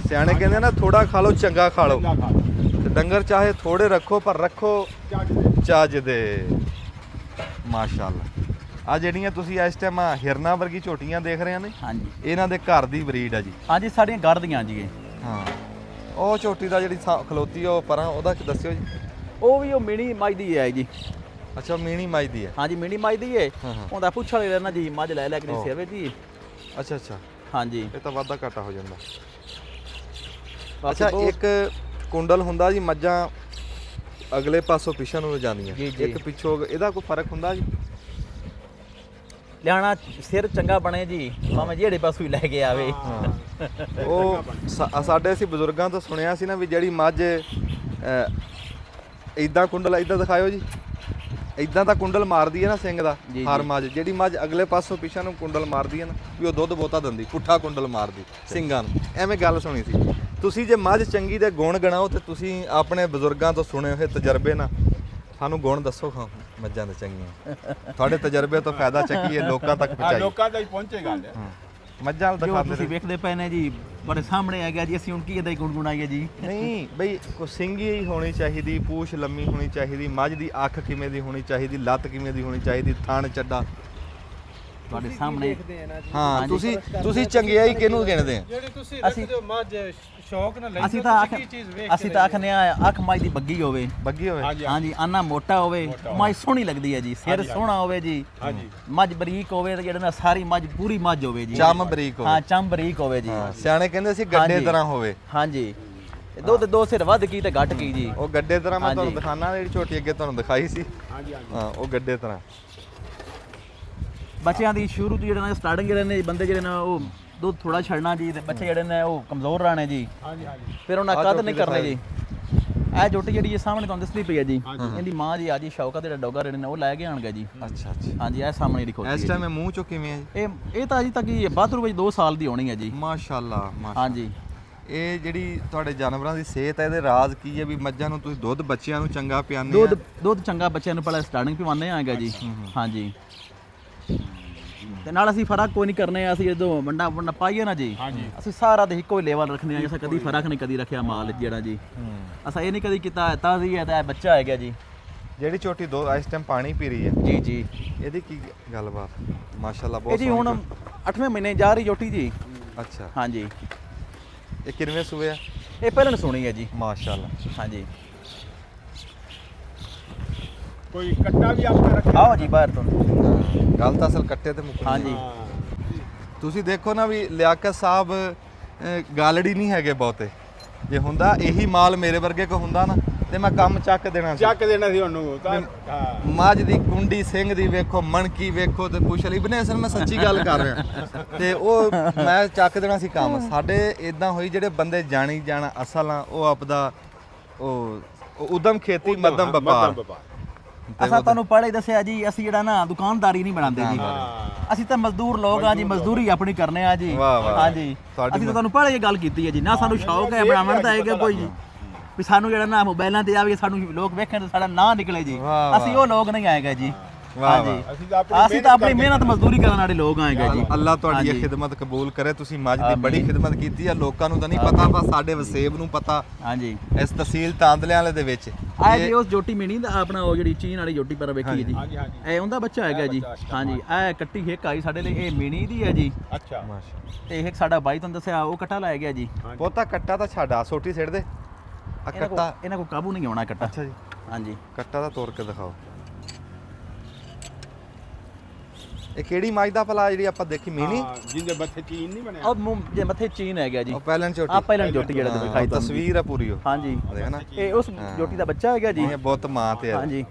ਸਿਆਣੇ ਕਹਿੰਦੇ ਨਾ ਥੋੜਾ ਖਾ ਲਓ ਚੰਗਾ ਖਾ ਲਓ। ਤੇ ਡੰਗਰ ਚਾਹੇ ਥੋੜੇ ਰੱਖੋ ਪਰ ਰੱਖੋ ਚੱਜ ਦੇ। ਮਾਸ਼ਾਅੱਲਾ ਆ ਜਿਹੜੀਆਂ ਤੁਸੀਂ ਇਸ ਟਾਈਮ ਹਿਰਨਾ ਵਰਗੀ ਝੋਟੀਆਂ ਦੇਖ ਰਹੇ ਆ ਨੇ, ਹਾਂਜੀ ਇਹਨਾਂ ਦੇ ਘਰ ਦੀ ਬਰੀਡ ਆ ਜੀ। ਹਾਂਜੀ ਸਾਡੀਆਂ ਗੜਦੀਆਂ ਜੀ ਇਹ। ਹਾਂ ਉਹ ਝੋਟੀ ਦਾ ਜਿਹੜੀ ਖਲੋਤੀ ਉਹ ਪਰਾਂ ਉਹਦਾ ਦੱਸਿਓ ਜੀ। ਉਹ ਵੀ ਉਹ ਮਿਣੀ ਮੱਝ ਦੀ ਹੈ ਜੀ। ਅੱਛਾ ਮੀਣੀ ਮਾਈ ਦੀ ਹੈ। ਹਾਂਜੀ ਮਿਣੀ ਮੱਝ ਦੀ ਹੈ। ਹਾਂ, ਹਾਂ। ਉਹਦਾ ਪੁੱਛ ਵਾਲੇ ਰਹਿਣਾ ਜੀ, ਮੱਝ ਲੈ ਕੇ ਓ। ਸੇਵੇ ਜੀ। ਅੱਛਾ ਅੱਛਾ ਹਾਂਜੀ ਇਹ ਤਾਂ ਵਾਧਾ ਘਾਟਾ ਹੋ ਜਾਂਦਾ। ਬਾਕੀ ਅੱਛਾ ਬਹੁਤ- ਇੱਕ ਕੁੰਡਲ ਹੁੰਦਾ ਜੀ, ਮੱਝਾਂ ਅਗਲੇ ਪਾਸੋਂ ਪਿੱਛੇ ਨੂੰ ਜਾਂਦੀਆਂ, ਜੀ, ਜੀ। ਇੱਕ ਪਿੱਛੋਂ, ਇਹਦਾ ਕੋਈ ਫਰਕ ਹੁੰਦਾ ਜੀ? ਲਿਆਣਾ ਸਿਰ ਚੰਗਾ ਬਣੇ ਜੀ, ਭਾਵੇਂ ਜਿਹੜੇ ਪਾਸੋਂ ਹੀ ਲੈ ਕੇ ਆਵੇ। ਉਹ ਸਾਡੇ ਅਸੀਂ ਬਜ਼ੁਰਗਾਂ ਤੋਂ ਸੁਣਿਆ ਸੀ ਨਾ ਵੀ ਜਿਹੜੀ ਮੱਝ ਇਦਾਂ ਕੁੰਡਲ ਇਦਾਂ ਦਿਖਾਇਓ ਜੀ, ਇਦਾਂ ਤਾਂ ਕੁੰਡਲ ਮਾਰਦੀ ਹੈ ਨਾ ਸਿੰਘ ਦਾ ਜੀ, ਹਰ ਜੀ। ਮੱਝ, ਜਿਹੜੀ ਮੱਝ ਅਗਲੇ ਪਾਸੋਂ ਪਿੱਛੇ ਨੂੰ ਕੁੰਡਲ ਮਾਰਦੀ ਹੈ ਨਾ ਵੀ ਉਹ ਦੁੱਧ ਬਹੁਤਾ ਦਿੰਦੀ, ਪੁੱਠਾ ਕੁੰਡਲ ਮਾਰਦੀ ਸਿੰਘਾਂ ਨੂੰ, ਐਵੇਂ ਗੱਲ ਸੁਣੀ ਸੀ। ਤੁਸੀਂ ਜੇ ਮੱਝ ਚੰਗੀ ਦੇ ਗੁਣ ਗਣਾਓ ਤੇ ਤੁਸੀਂ ਆਪਣੇ ਬਜ਼ੁਰਗਾਂ ਤੋਂ ਸੁਣੇ ਹੋਏ ਤਜਰਬੇ ਨਾਲ ਸਾਨੂੰ ਗੁਣ ਦੱਸੋ ਖਾਂ ਮੱਝਾਂ ਦੇ ਚੰਗੀਆਂ, ਤੁਹਾਡੇ ਤਜਰਬੇ ਤੋਂ ਫਾਇਦਾ ਚੱਕੀਏ, ਲੋਕਾਂ ਤੱਕ ਪਹੁੰਚਾਈਏ। ਲੋਕਾਂ ਤੱਕ ਪਹੁੰਚੇ ਗੱਲ। ਮੱਝਾਂ ਵਾਲ ਜੋ ਦਿਖਾਉਂਦੇ ਤੁਸੀਂ ਰਹੇ। ਵੇਖਦੇ ਪਏ ਨੇ ਜੀ ਤੁਹਾਡੇ ਸਾਹਮਣੇ ਆ ਗਿਆ ਜੀ ਅਸੀਂ ਹੁਣ ਕੀ ਇਹਦਾ ਗੁਣਗੁਣਾਈਏ ਜੀ ਨਹੀਂ ਬਈ ਕੋ ਸਿੰਗੀ ਹੋਣੀ ਚਾਹੀਦੀ, ਪੂਛ ਲੰਮੀ ਹੋਣੀ ਚਾਹੀਦੀ, ਮੱਝ ਦੀ ਅੱਖ ਕਿਵੇਂ ਦੀ ਹੋਣੀ ਚਾਹੀਦੀ, ਲੱਤ ਕਿਵੇਂ ਦੀ ਹੋਣੀ ਚਾਹੀਦੀ, ਥਣ ਚੱਡਾ। ਤੁਹਾਡੇ ਸਾਹਮਣੇ ਦੇਖਦੇ ਆ ਨਾ ਜੀ ਹਾਂ ਤੁਸੀਂ ਚੰਗਿਆਈ ਕਿਹਨੂੰ ਗਿਣਦੇ ਆ? ਜਿਹੜੇ ਤੁਸੀਂ ਰੱਖਦੇ ਹੋ ਮੱਝ ਸ਼ੌਕ ਨਾਲ ਲਈ ਅਸੀਂ ਤਾਂ ਤੁਸੀਂ ਕੀ ਚੀਜ਼ ਵੇਖ ਅਸੀਂ ਤਾਂ ਆਖਨੇ ਆ ਅੱਖ ਮੱਝ ਦੀ ਬੱਗੀ ਹੋਵੇ, ਬੱਗੀ ਹੋਵੇ। ਹਾਂਜੀ ਹਾਂਜੀ ਆਨਾ ਮੋਟਾ ਹੋਵੇ, ਮੱਝ ਸੋਹਣੀ ਲੱਗਦੀ ਹੈ ਜੀ, ਸਿਰ ਸੋਹਣਾ ਹੋਵੇ ਜੀ, ਹਾਂਜੀ ਮੱਝ ਬਰੀਕ ਹੋਵੇ ਤੇ ਜਿਹੜਾ ਨਾ ਸਾਰੀ ਮੱਝ ਪੂਰੀ ਮੱਝ ਹੋਵੇ ਜੀ, ਚਮ ਬਰੀਕ ਹੋਵੇ। ਹਾਂ ਚਮ ਬਰੀਕ ਹੋਵੇ ਜੀ, ਹਾਂ, ਸਿਆਣੇ ਕਹਿੰਦੇ ਸੀ ਗੱਡੇ ਹਾਂਜੀ। ਤਰ੍ਹਾਂ ਹੋਵੇ। ਹਾਂਜੀ ਦੁੱਧ ਦੋ ਸਿਰ ਵੱਧ ਕੀ ਤੇ ਘੱਟ ਕੀ ਜੀ। ਉਹ ਗੱਡੇ ਤਰ੍ਹਾਂ ਮੈਂ ਤੁਹਾਨੂੰ ਹਾਂਜੀ। ਦਿਖਾਣਾ, ਜਿਹੜੀ ਝੋਟੀ ਅੱਗੇ ਤੁਹਾਨੂੰ ਦਿਖਾਈ ਸੀ। ਹਾਂਜੀ ਹਾਂਜੀ ਹਾਂ ਉਹ ਗੱਡੇ ਤਰ੍ਹਾਂ। ਬੱਚਿਆਂ ਦੀ ਸ਼ੁਰੂ ਤੋਂ ਜਿਹੜਾ ਨਾ ਸਟਾਰਟਿੰਗ ਜਿਹੜੇ ਨੇ ਬੰਦੇ ਜਿਹੜੇ ਨਾ ਉਹ ਦੁੱਧ ਥੋੜਾ ਛੱਡਣਾ ਜੀ ਤੇ ਬੱਚੇ ਜਿਹੜੇ ਨੇ ਉਹ ਕਮਜ਼ੋਰ ਰਹਿਣੇ ਜੀ, ਹਾਂਜੀ ਹਾਂਜੀ ਫਿਰ ਉਹਨਾਂ ਆਹ ਕੱਦ ਝੋਟੀ ਨਹੀਂ ਕਰਨੇ ਜੀ। ਇਹ ਝੋਟੀ ਜਿਹੜੀ ਇਹ ਸਾਹਮਣੇ ਤੁਹਾਨੂੰ ਦਿਸਦੀ ਪਈ ਹੈ ਜੀ, ਹਾਂਜੀ। ਇਹਦੀ ਮਾਂ ਜੀ ਆਜੀ ਸ਼ੌਕਤ ਜਿਹੜਾ ਡੋਗਾ ਜਿਹੜੇ ਨੇ ਉਹ ਲੈ ਕੇ ਆਣਗੇ ਜੀ। ਅੱਛਾ ਅੱਛਾ। ਹਾਂਜੀ ਇਹ ਸਾਹਮਣੇ ਜਿਹੜੀ ਖੋਤੀ ਇਸ ਹੈ ਟਾਈਮ ਇਹ ਮੂੰਹ ਚੋਂ ਕਿਵੇਂ ਹੈ ਜੀ? ਇਹ ਤਾਂ ਅਜੇ ਤੱਕ ਹੀ ਬਾਥਰੂ ਵਿੱਚ 2 ਸਾਲ ਦੀ ਹੋਣੀ ਹੈ ਜੀ। ਮਾਸ਼ਾਅੱਲਾ ਮਾਸ਼ਾਅੱਲਾ। ਹਾਂਜੀ ਇਹ ਜਿਹੜੀ ਤੁਹਾਡੇ ਜਾਨਵਰਾਂ ਦੀ ਸਿਹਤ ਹੈ, ਇਹਦੇ ਰਾਜ਼ ਕੀ ਹੈ ਵੀ ਮੱਝਾਂ ਨੂੰ ਤੁਸੀਂ ਦੁੱਧ ਬੱਚਿਆਂ ਨੂੰ ਚੰਗਾ ਪਿਆਉਂਦੇ ਆ? ਦੁੱਧ ਚੰਗਾ ਬੱਚਿਆਂ ਨੂੰ ਪਹਿਲਾਂ ਸਟਾਰਟਿੰਗ ਪਿਵਾਉਂਦੇ ਆਂਗਾ ਜੀ। ਹਾਂਜੀ ਤੇ ਨਾਲ ਅਸੀਂ ਫਰਕ ਕੋਈ ਨਹੀਂ ਕਰਨੇ ਆ, ਅਸੀਂ ਜਦੋਂ ਵੰਡਾ ਪਾਈਏ ਨਾ ਜੀ, ਹਾਂਜੀ। ਅਸੀਂ ਸਾਰਾ ਦੇ ਇੱਕੋ ਹੀ ਲੈਵਲ ਰੱਖਨੇ ਆ, ਜਿਵੇਂ ਕਦੀ ਫਰਕ ਨਹੀਂ ਕਦੀ ਰੱਖਿਆ ਮਾਲ ਜਿਹੜਾ ਜੀ। ਅਸਾਂ ਇਹ ਨਹੀਂ ਕਦੀ ਕੀਤਾ ਤਾਜ਼ੀ ਹੈ ਤਾਂ ਇਹ ਬੱਚਾ ਹੈ ਗਿਆ ਜੀ। ਜਿਹੜੀ ਝੋਟੀ ਦੋ ਇਸ ਟਾਈਮ ਪਾਣੀ ਪੀ ਰਹੀ ਹੈ, ਜੀ ਜੀ ਇਹਦੀ ਕੀ ਗੱਲਬਾਤ? ਮਾਸ਼ਾਅੱਲਾ ਇਹ ਬਹੁਤ ਜੀ ਹੁਣ 8ਵੇਂ ਮਹੀਨੇ ਜਾ ਰਹੀ ਝੋਟੀ ਜੀ। ਅੱਛਾ। ਹਾਂਜੀ ਇਹ ਕਿੰਨਵੇਂ ਸੂਏ ਆ? ਇਹ ਪਹਿਲਾਂ ਸੁਣੀ ਹੈ ਜੀ। ਮਾਸ਼ਾਅੱਲਾ। ਹਾਂਜੀ ਕੋਈ ਕੱਟਾ ਵੀ ਆਪਣਾ ਰੱਖਿਆ? ਆਓ ਜੀ ਬਾਹਰ ਤੋਂ। ਗੱਲ ਤਾਂ ਅਸਲ ਕੱਟੇ ਤੇ ਮੁੱਕਣੀ ਹਾਂਜੀ। ਹੈ। ਹਾਂ ਤੁਸੀਂ ਦੇਖੋ ਨਾ ਵੀ ਲਿਆਕਤ ਸਾਹਿਬ ਗਾਲੜੀ ਨਹੀਂ ਹੈਗੇ ਬਹੁਤੇ। ਜੇ ਹੁੰਦਾ ਇਹੀ ਮਾਲ ਮੇਰੇ ਵਰਗੇ ਕੋ ਹੁੰਦਾ ਨਾ ਤੇ ਮੈਂ ਕੰਮ ਚੱਕ ਦੇਣਾ ਸੀ। ਚੱਕ ਦੇਣਾ ਸੀ ਉਹਨੂੰ ਤਾਂ ਹਾਂ ਮੱਝ ਦੀ ਕੁੰਡੀ ਸਿੰਘ ਦੀ ਵੇਖੋ, ਮਣਕੀ ਵੇਖੋ ਤੇ ਪੁੱਛ ਲਈ ਬਨੇ। ਅਸਲ ਮੈਂ ਸੱਚੀ ਗੱਲ ਕਰ ਰਿਹਾ ਤੇ ਉਹ ਮੈਂ ਚੱਕ ਦੇਣਾ ਸੀ ਕੰਮ। ਸਾਡੇ ਇਦਾਂ ਹੋਈ ਜਿਹੜੇ ਬੰਦੇ ਜਾਣੀ ਜਾਣਾ ਅਸਲ ਆ ਉਹ ਆਪਦਾ ਉਹ ਉਦਮ ਖੇਤੀ ਮੱਧਮ ਵਪਾਰ। ਅਸਾਂ ਤੁਹਾਨੂੰ ਪਹਿਲੇ ਦੱਸਿਆ ਜੀ, ਅਸੀਂ ਜਿਹੜਾ ਨਾ ਦੁਕਾਨਦਾਰੀ ਨਹੀਂ ਬਣਾਉਂਦੇ ਜੀ। ਹਾਂ ਅਸੀਂ ਤਾਂ ਮਜ਼ਦੂਰ ਲੋਕ ਆ ਜੀ, ਮਜ਼ਦੂਰੀ ਆਪਣੀ ਕਰਨੇ ਆ ਜੀ। ਵਾਹ, ਵਾਹ। ਹਾਂਜੀ ਤੁਹਾਡੀ ਅਸੀਂ ਤਾਂ ਤੁਹਾਨੂੰ ਪਹਿਲੇ ਇਹ ਗੱਲ ਕੀਤੀ ਹੈ ਜੀ, ਨਾ ਸਾਨੂੰ ਸ਼ੌਕ ਹੈ ਬਣਾਉਣ ਦਾ ਹੈਗਾ ਕੋਈ ਜੀ ਵੀ ਸਾਨੂੰ ਜਿਹੜਾ ਨਾ ਮੋਬਾਈਲਾਂ ਤੇ ਆਵੇ ਸਾਨੂੰ ਲੋਕ ਵੇਖਣ ਤੇ ਸਾਡਾ ਨਾਂ ਨਿਕਲੇ ਜੀ। ਵਾਹ, ਵਾਹ। ਅਸੀਂ ਉਹ ਲੋਕ ਨਹੀਂ ਆਏਗਾ ਜੀ। ਵਾਹ, ਵਾਹ। ਅਸੀਂ ਤਾਂ ਆਪਣੀ ਮਿਹਨਤ ਮਜ਼ਦੂਰੀ ਕਰਨ ਵਾਲੇ ਲੋਕ ਆਏਗਾ ਜੀ। ਅੱਲਾਹ ਤੁਹਾਡੀ ਇਹ ਹਾਂਜੀ। ਖਿਦਮਤ ਕਬੂਲ ਕਰੇ। ਤੁਸੀਂ ਮੱਝ ਦੀ ਆਮੀਨ। ਬੜੀ ਖਿਦਮਤ ਕੀਤੀ ਆ। ਲੋਕਾਂ ਨੂੰ ਤਾਂ ਨਹੀਂ ਪਤਾ, ਪਰ ਸਾਡੇ ਵਸੇਬ ਨੂੰ ਪਤਾ। ਹਾਂਜੀ ਇਸ ਤਹਿਸੀਲ ਤਾਂਦਲਿਆਂ ਵਾਲੇ ਦੇ ਵਿੱਚ ਆਹ ਜੀ ਉਸ ਜੋਟੀ ਮੀਣੀ ਦਾ ਆਪਣਾ ਉਹ ਜਿਹੜੀ ਚੀਨ ਵਾਲੀ ਜੋਟੀ ਪਰ ਵੇਖੀ ਹੈ ਜੀ, ਹਾਂਜੀ, ਹਾਂਜੀ। ਇਹ ਉਹਦਾ ਬੱਚਾ ਹੈਗਾ ਜੀ। ਹਾਂਜੀ ਇਹ ਕੱਟੀ ਹਿੱਕ ਆਈ ਸਾਡੇ ਲਈ, ਇਹ ਮੀਣੀ ਦੀ ਹੈ ਜੀ। ਅੱਛਾ ਮਾਸ਼ਾਅੱਲਾ। ਤੇ ਇੱਕ ਸਾਡਾ ਬਾਈ ਤੁਹਾਨੂੰ ਦੱਸਿਆ ਉਹ ਕੱਟਾ ਲਾਇਆ ਗਿਆ ਜੀ। ਬਹੁਤਾ ਕੱਟਾ ਤਾਂ ਛੱਡ ਆ, ਸੋਟੀ ਸਿੱਟ ਦੇ ਆ ਕੱਟਾ। ਇਹਨਾਂ ਕੋ ਕਾਬੂ ਨਹੀਂ ਆਉਣਾ ਕੱਟਾ। ਅੱਛਾ ਜੀ, ਹਾਂਜੀ ਕੱਟਾ ਦਾ ਤੋੜ ਕੇ ਦਿਖਾਓ। ਇਹ ਕਿਹੜੀ ਮੱਝ ਦਾ ਭਲਾ ਜਿਹੜੀ ਆਪਾਂ ਦੇਖੀ ਮੀਨੀ? ਜਿੰਦੇ ਬੱਥੇ ਚੀਨ ਨਹੀਂ ਬਣਿਆ। ਉਹ ਮੂੰਹ ਜੇ ਮੱਥੇ ਚੀਨ ਹੈਗਾ ਜੀ। ਉਹ ਪਹਿਲਾਂ ਆ ਝੋਟੀ ਪਹਿਲਾਂ ਜੋਟੀ ਜਿਹੜਾ ਹਾਂ, ਦਿਖਾਈ ਤੁਹਾਨੂੰ। ਤਸਵੀਰ ਆ ਪੂਰੀ ਉਹ। ਹਾਂਜੀ ਆ ਦੇਖ ਨਾ, ਇਹ ਉਸ ਜੋਟੀ ਦਾ ਬੱਚਾ ਹੈਗਾ ਜੀ। ਇਹ ਬਹੁਤ ਮਾਂ ਤੇ ਆ। ਹਾਂਜੀ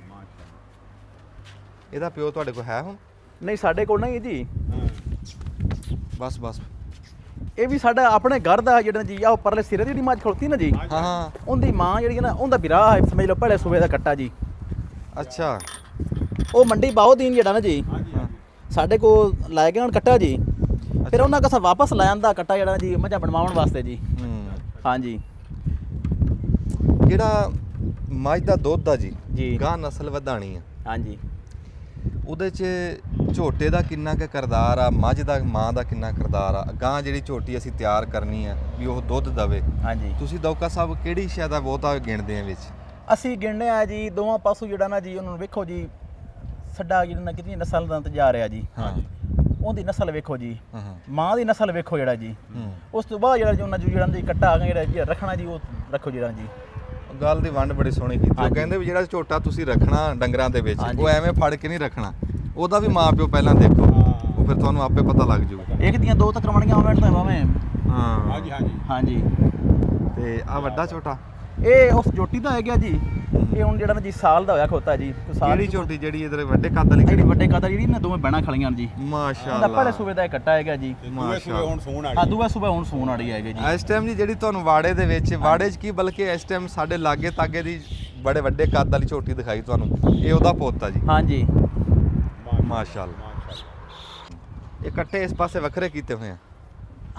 ਇਹਦਾ ਪਿਓ ਤੁਹਾਡੇ ਕੋਲ ਹੈ ਹੁਣ? ਨਹੀਂ ਸਾਡੇ ਕੋਲ ਨਹੀਂ ਹੈ ਜੀ। ਬਸ ਬਸ। ਇਹ ਵੀ ਸਾਡਾ ਆਪਣੇ ਘਰ ਦਾ ਜਿਹੜਾ ਜੀ ਆ ਪਰਲੇ ਸਿਰੇ ਦੀ ਜਿਹੜੀ ਮੱਝ ਖਲੋਤੀ ਨਾ ਜੀ, ਹਾਂ ਹਾਂ। ਉਹਦੀ ਮਾਂ ਜਿਹੜੀ ਹੈ ਨਾ ਉਹਦਾ ਵਿਰਾਹ ਹੈ, ਸਮਝ ਲਓ ਪਹਿਲੇ ਸੂਬੇ ਦਾ ਕੱਟਾ ਜੀ। ਅੱਛਾ। ਉਹ ਮੰਡੀ ਬਾਉਦੀਨ ਜਿਹੜਾ ਨਾ ਜੀ ਸਾਡੇ ਕੋਲ ਲੈ ਕੇ ਹੁਣ ਕੱਟਾ ਜੀ, ਫਿਰ ਉਹਨਾਂ ਕਸਾ ਵਾਪਸ ਲੈ ਆਂਦਾ ਕੱਟਾ ਜਿਹੜਾ ਜੀ ਮੱਝਾਂ ਬਣਵਾਉਣ ਵਾਸਤੇ ਜੀ। ਹਾਂਜੀ ਜਿਹੜਾ ਮੱਝ ਦਾ ਦੁੱਧ ਆ ਜੀ ਜੀ। ਗਾਂ ਨਸਲ ਵਧਾਣੀ ਆ, ਹਾਂਜੀ ਉਹਦੇ 'ਚ ਝੋਟੇ ਦਾ ਕਿੰਨਾ ਕੁ ਕਿਰਦਾਰ ਆ, ਮੱਝ ਦਾ ਮਾਂ ਦਾ ਕਿੰਨਾ ਕਿਰਦਾਰ ਆ? ਗਾਂ ਜਿਹੜੀ ਝੋਟੀ ਅਸੀਂ ਤਿਆਰ ਕਰਨੀ ਆ ਵੀ ਉਹ ਦੁੱਧ ਦਵੇ, ਹਾਂਜੀ ਤੁਸੀਂ ਦੌਕਾ ਸਾਹਿਬ ਕਿਹੜੀ ਸ਼ੈ ਦਾ ਬਹੁਤਾ ਗਿਣਦੇ ਆ ਵਿੱਚ? ਅਸੀਂ ਗਿਣਨੇ ਆ ਜੀ ਦੋਵਾਂ ਪਾਸੋਂ ਜਿਹੜਾ ਨਾ ਜੀ ਉਹਨੂੰ ਵੇਖੋ ਜੀ, ਸਾਡਾ ਜਿਹੜਾ ਨਾ ਕਿਤਨੀ ਨਸਲ ਦਾ ਇੰਤਜ਼ਾਰ ਆ ਜੀ। ਹਾਂ ਉਹਦੀ ਨਸਲ ਵੇਖੋ ਜੀ, ਹਾਂ ਮਾਂ ਦੀ ਨਸਲ ਵੇਖੋ ਜਿਹੜਾ ਜੀ। ਉਸ ਤੋਂ ਬਾਅਦ ਜਿਹੜਾ ਜੀ ਉਹਨਾਂ ਜਿਹੜਾ ਜੀ ਕੱਟਾ ਆ ਗਿਆ ਜਿਹੜਾ ਰੱਖਣਾ ਜੀ ਉਹ ਰੱਖੋ ਜਿਹੜਾ ਜੀ। ਗੱਲ ਦੀ ਵੰਡ ਬੜੀ ਸੋਹਣੀ ਕੀਤੀ। ਉਹ ਹਾਂਜੀ। ਕਹਿੰਦੇ ਵੀ ਜਿਹੜਾ ਝੋਟਾ ਤੁਸੀਂ ਰੱਖਣਾ ਡੰਗਰਾਂ ਦੇ ਵਿੱਚ ਹਾਂਜੀ। ਉਹ ਐਵੇਂ ਫੜ ਕੇ ਨਹੀਂ ਰੱਖਣਾ, ਉਹਦਾ ਵੀ ਮਾਂ ਪਿਓ ਪਹਿਲਾਂ ਦੇਖੋ, ਉਹ ਫਿਰ ਤੁਹਾਨੂੰ ਆਪੇ ਪਤਾ ਲੱਗ ਜਾਊਗਾ। ਇੱਕ ਦੀਆਂ ਦੋ ਤਾਂ ਕਰਵਾਉਣੀਆਂ ਹੋਣ ਤਾਂ ਭਾਵੇਂ। ਹਾਂ ਹਾਂਜੀ ਹਾਂਜੀ ਹਾਂਜੀ ਤੇ ਆ ਵੱਡਾ ਝੋਟਾ ਇਹ ਉਸ ਜੋਟੀ ਦਾ ਹੈਗਾ ਜੀ। ਇਹ ਹੁਣ ਜਿਹੜਾ ਨਾ ਜੀ ਸਾਲ ਦਾ ਹੋਇਆ ਖੋਤਾ ਜੀ। ਕੋਈ ਸਾਲ ਕਿਹੜੀ ਝੋਟੀ ਜਿਹੜੀ ਇਧਰ ਵੱਡੇ ਕੱਦ ਵਾਲੀ? ਜਿਹੜੀ ਵੱਡੇ ਕਾਦਾ ਜਿਹੜੀ ਨਾ ਦੋਵੇਂ ਬਹਿਣਾ ਖਲੀਆਂ ਜੀ। ਉਹਦਾ ਮਾਸ਼ਾਅੱਲਾ। ਪਹਿਲੇ ਸੂਬੇ ਦਾ ਇਹ ਕੱਟਾ ਹੈਗਾ ਜੀ। ਦੂਏ ਸੂਏ ਹੁਣ ਸੂਣ ਆ ਵਾਲੀ। ਦੂਆ ਸੂਬਾ ਹੁਣ ਸੂਣ ਵਾਲੀ ਹੈਗੇ ਜੀ। ਇਸ ਟਾਈਮ ਜੀ ਜਿਹੜੀ ਤੁਹਾਨੂੰ ਵਾੜੇ ਦੇ ਵਿੱਚ, ਵਾੜੇ 'ਚ ਕੀ ਬਲਕਿ ਇਸ ਟਾਈਮ ਸਾਡੇ ਲਾਗੇ ਤਾਗੇ ਦੀ ਬੜੇ ਵੱਡੇ ਕੱਦ ਵਾਲੀ ਝੋਟੀ ਦਿਖਾਈ ਤੁਹਾਨੂੰ, ਇਹ ਉਹਦਾ ਪੁੱਤ ਆ ਜੀ। ਹਾਂਜੀ ਮਾਸ਼ਾਅੱਲਾ। ਇਹ ਕੱਟੇ ਇਸ ਪਾਸੇ ਵੱਖਰੇ ਕੀਤੇ ਹੋਏ ਆ?